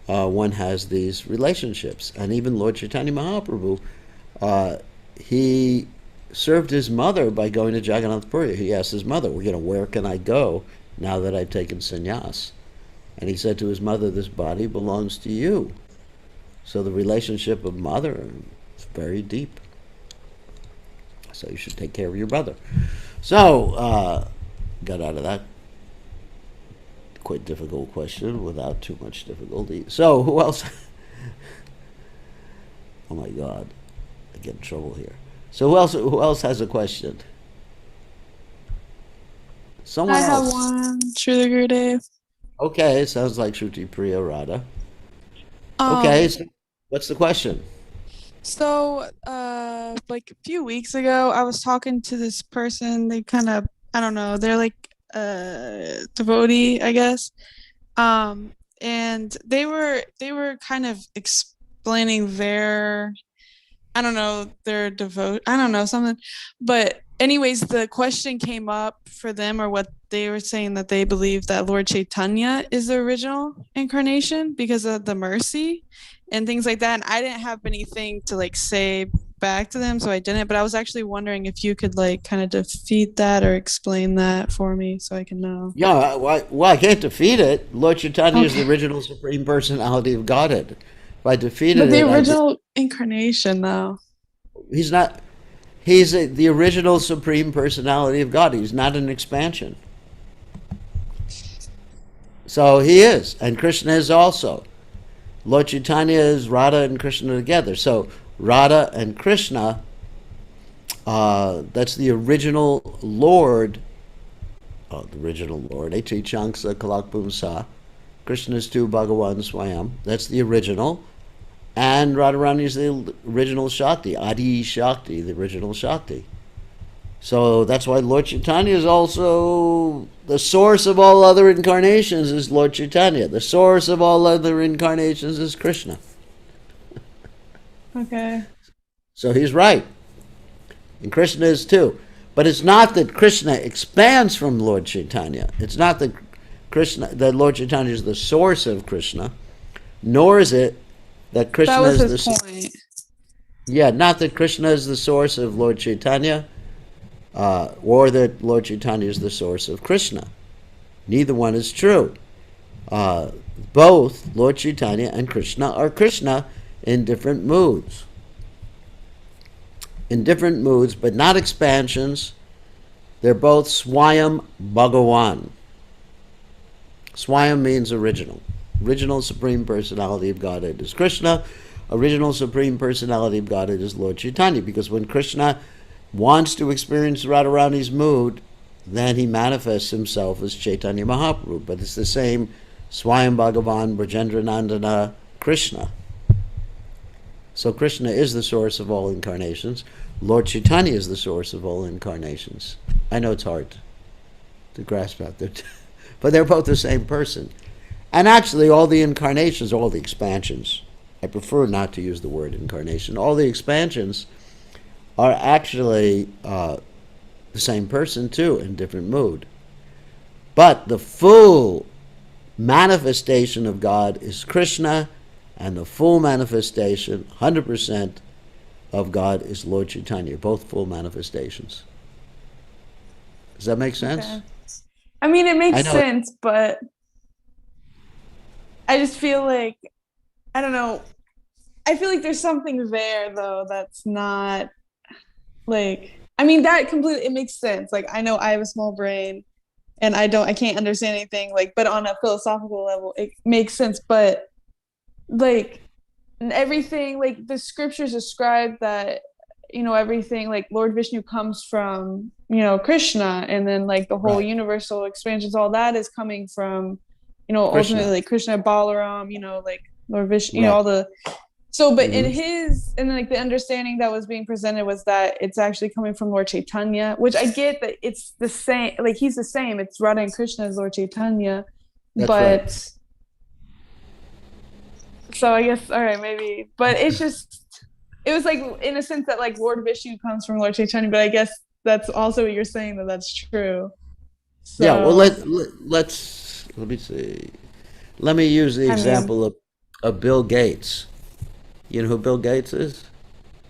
one has these relationships. And even Lord Chaitanya Mahaprabhu, he served his mother by going to Jagannath Puri. He asked his mother, where can I go now that I've taken sannyas? And he said to his mother, this body belongs to you. So the relationship of mother is very deep. So you should take care of your brother. So, got out of that quite difficult question without too much difficulty. So, who else? Oh my God, I get in trouble here. So who else has a question? Someone else. I have one. Shri Gurudev. Okay, sounds like Shruti Priya Radha. Okay, so what's the question? So, like a few weeks ago, I was talking to this person. They kind of, I don't know, they're like a devotee, I guess. And they were kind of explaining their, I don't know, I don't know, something. But anyways, the question came up for them, or what they were saying, that they believe that Lord Chaitanya is the original incarnation because of the mercy and things like that. And I didn't have anything to like say back to them, so I didn't. But I was actually wondering if you could like kind of defeat that or explain that for me so I can know. Yeah, well, I can't defeat it. Lord Chaitanya is the original Supreme Personality of Godhead. If I defeated But the it, original incarnation, though. he's not. He's the original Supreme Personality of God. He's not an expansion. So he is, and Krishna is also. Lord Chaitanya is Radha and Krishna together. So Radha and Krishna, that's the original Lord. Oh, the original Lord. Eti Chanksa Kalakpumsa. Krishna's tu Bhagavan Swayam. That's the original. And Radharani is the original Shakti. Adi Shakti, the original Shakti. So that's why Lord Chaitanya is also the source of all other incarnations is Lord Chaitanya. The source of all other incarnations is Krishna. Okay. So he's right. And Krishna is too. But it's not that Krishna expands from Lord Chaitanya. It's not that Lord Chaitanya is the source of Krishna. nor is it that Krishna That was is his the point. yeah, not that Krishna is the source of Lord Chaitanya, or that Lord Chaitanya is the source of Krishna. Neither one is true. Both Lord Chaitanya and Krishna are Krishna in different moods. In different moods, but not expansions. They're both Swayam Bhagavan. Swayam means original. Original Supreme Personality of Godhead is Krishna. Original Supreme Personality of Godhead is Lord Chaitanya. Because when Krishna wants to experience Radharani's mood, then he manifests himself as Chaitanya Mahaprabhu. But it's the same Swayam Bhagavan Brajendra Nandana Krishna. So Krishna is the source of all incarnations. Lord Chaitanya is the source of all incarnations. I know it's hard to grasp out there, but they're both the same person. And actually, all the incarnations, all the expansions, I prefer not to use the word incarnation, all the expansions are actually the same person too, in different mood. But the full manifestation of God is Krishna, and the full manifestation, 100% of God is Lord Chaitanya, both full manifestations. Does that make sense? Okay. I mean, it makes I know. sense, but I just feel like, I don't know. I feel like there's something there though that's not like, I mean, that completely, it makes sense. Like, I know I have a small brain and I can't understand anything, like, but on a philosophical level, it makes sense. But like, everything, like the scriptures describe that, everything, like Lord Vishnu comes from, Krishna, and then like the whole Right. universal expansions, all that is coming from, Krishna. ultimately like Krishna, Balaram, like Lord Vishnu, Right. all the, so, but in Mhm. his, and like the understanding that was being presented was that it's actually coming from Lord Chaitanya, which I get that it's the same, like he's the same, it's Radha and Krishna as Lord Chaitanya, That's but right. so I guess, all right, maybe, but it's just, it was like in a sense that like Lord Vishnu comes from Lord Chaitanya, but I guess that's also what you're saying, that that's true. Yeah, well, So, let me see. Let me use the I mean, example of Bill Gates. You know who Bill Gates is?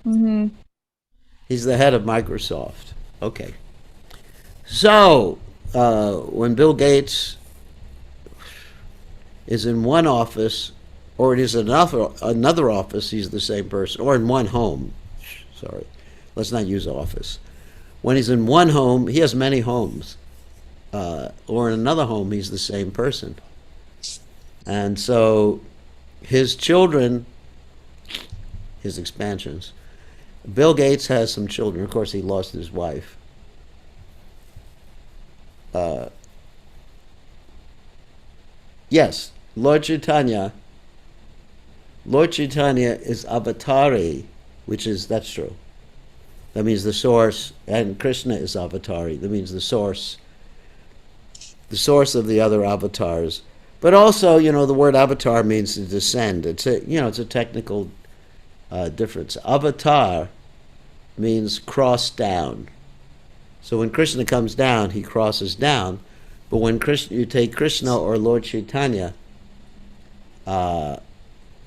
mm-hmm. He's the head of Microsoft. Okay. So, when Bill Gates is in one office, or it is another office, he's the same person, or in one home. Sorry, let's not use office. When he's in one home, he has many homes, or in another home, he's the same person. And so, his children, his expansions. Bill Gates has some children. Of course, he lost his wife. Yes, Lord Chaitanya. Lord Chaitanya is avatari, that's true. That means the source, and Krishna is avatari. That means the source of the other avatars. But also, the word avatar means to descend. It's a technical difference. Avatar means cross down. So when Krishna comes down, he crosses down. But when you take Krishna or Lord Chaitanya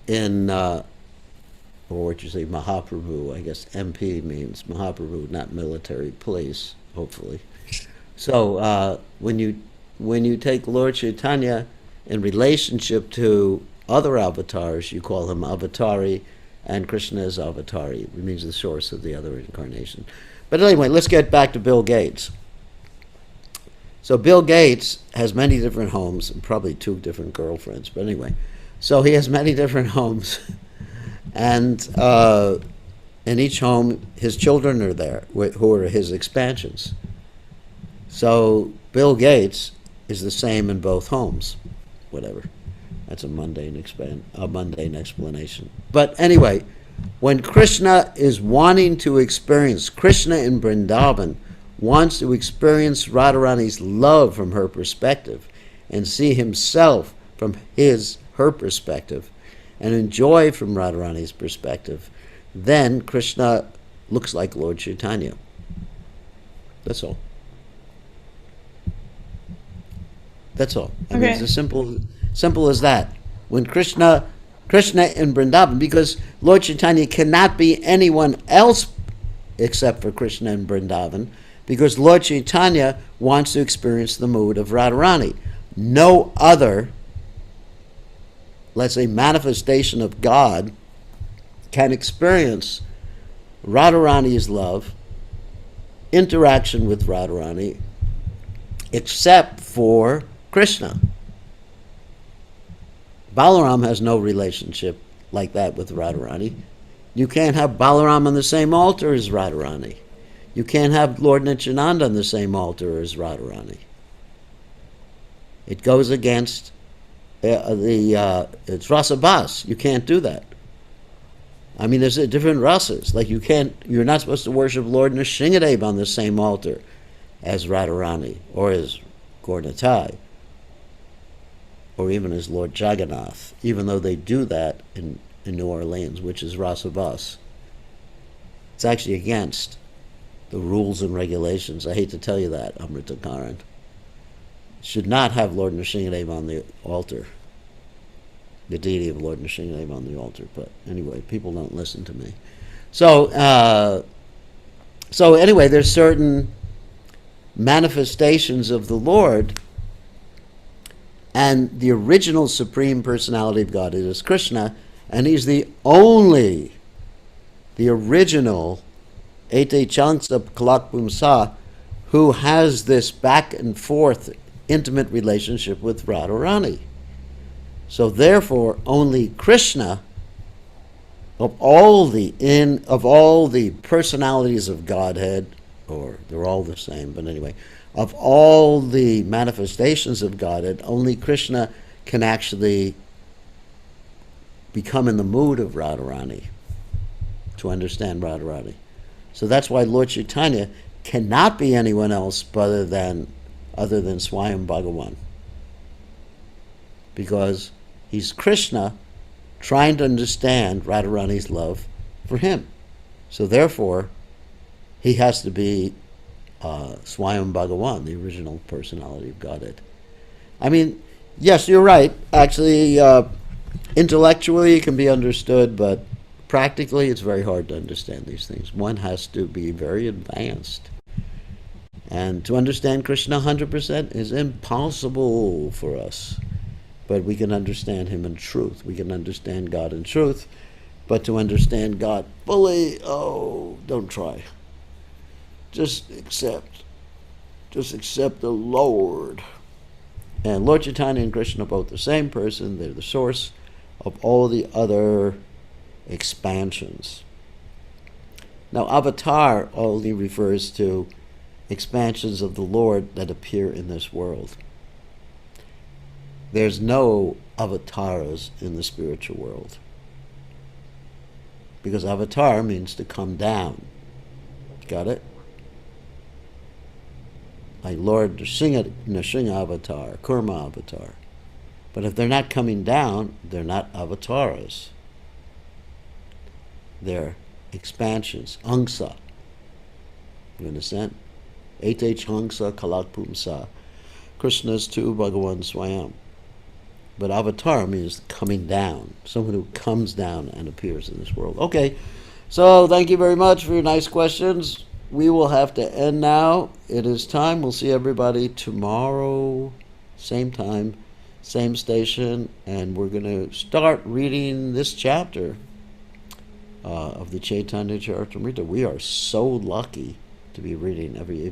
in, or what you say, Mahaprabhu, I guess MP means Mahaprabhu, not military police, hopefully. So when you take Lord Chaitanya in relationship to other avatars, you call him avatari, and Krishna is avatari. It means the source of the other incarnation. But anyway, let's get back to Bill Gates. So Bill Gates has many different homes, and probably 2 different girlfriends. But anyway, so he has many different homes, and in each home, his children are there, who are his expansions. So Bill Gates is the same in both homes. Whatever. That's a mundane explanation. But anyway, when Krishna is wanting to experience, Krishna in Vrindavan wants to experience Radharani's love from her perspective and see himself from her perspective and enjoy from Radharani's perspective, then Krishna looks like Lord Chaitanya. That's all. That's all. I mean, it's as simple as that. When Krishna Krishna in Vrindavan, because Lord Chaitanya cannot be anyone else except for Krishna in Vrindavan, because Lord Chaitanya wants to experience the mood of Radharani. No other, let's say, manifestation of God can experience Radharani's love, interaction with Radharani, except for Krishna. Balaram has no relationship like that with Radharani. You can't have Balaram on the same altar as Radharani. You can't have Lord Nityananda on the same altar as Radharani. It goes against it's rasabas. You can't do that. I mean, there's different rasas. Like you're not supposed to worship Lord Nrsingadev on the same altar as Radharani or as Gaurnitai or even as Lord Jagannath, even though they do that in New Orleans, which is rasabas. It's actually against the rules and regulations. I hate to tell you that, Amrita Karan. Should not have Lord Nrsingadev on the altar, the deity of Lord Nrsingadev on the altar. But anyway, people don't listen to me. So anyway, there's certain manifestations of the Lord, and the original Supreme Personality of God is Krishna, and he's the original Ete Chanksa Kalakpumsa who has this back and forth intimate relationship with Radharani. So therefore, only Krishna, of all the personalities of Godhead, or they're all the same, but anyway, of all the manifestations of Godhead, only Krishna can actually become in the mood of Radharani, to understand Radharani. So that's why Lord Chaitanya cannot be anyone else other than Swayam Bhagavan, because he's Krishna trying to understand Radharani's love for him. So therefore, he has to be Swayam Bhagavan, the original personality of Godhead. I mean, yes, you're right. Actually, intellectually it can be understood, but practically it's very hard to understand these things. One has to be very advanced. And to understand Krishna 100% is impossible for us. But we can understand him in truth. We can understand God in truth. But to understand God fully, don't try. Just accept the Lord. And Lord Chaitanya and Krishna are both the same person. They're the source of all the other expansions. Now, avatar only refers to expansions of the Lord that appear in this world. There's no avatars in the spiritual world, because avatar means to come down. Got it? Like Lord Nrsinga avatar, Kurma avatar. But if they're not coming down, they're not avatars. They're expansions, angsa. You understand? Ete Hangsa Kalakpumsa. Krishna's too, Bhagavan Swayam. But avatar means coming down, someone who comes down and appears in this world. Okay, so thank you very much for your nice questions. We will have to end now. It is time. We'll see everybody tomorrow, same time, same station, and we're going to start reading this chapter of the Caitanya Charitamrita. We are so lucky to be reading every evening.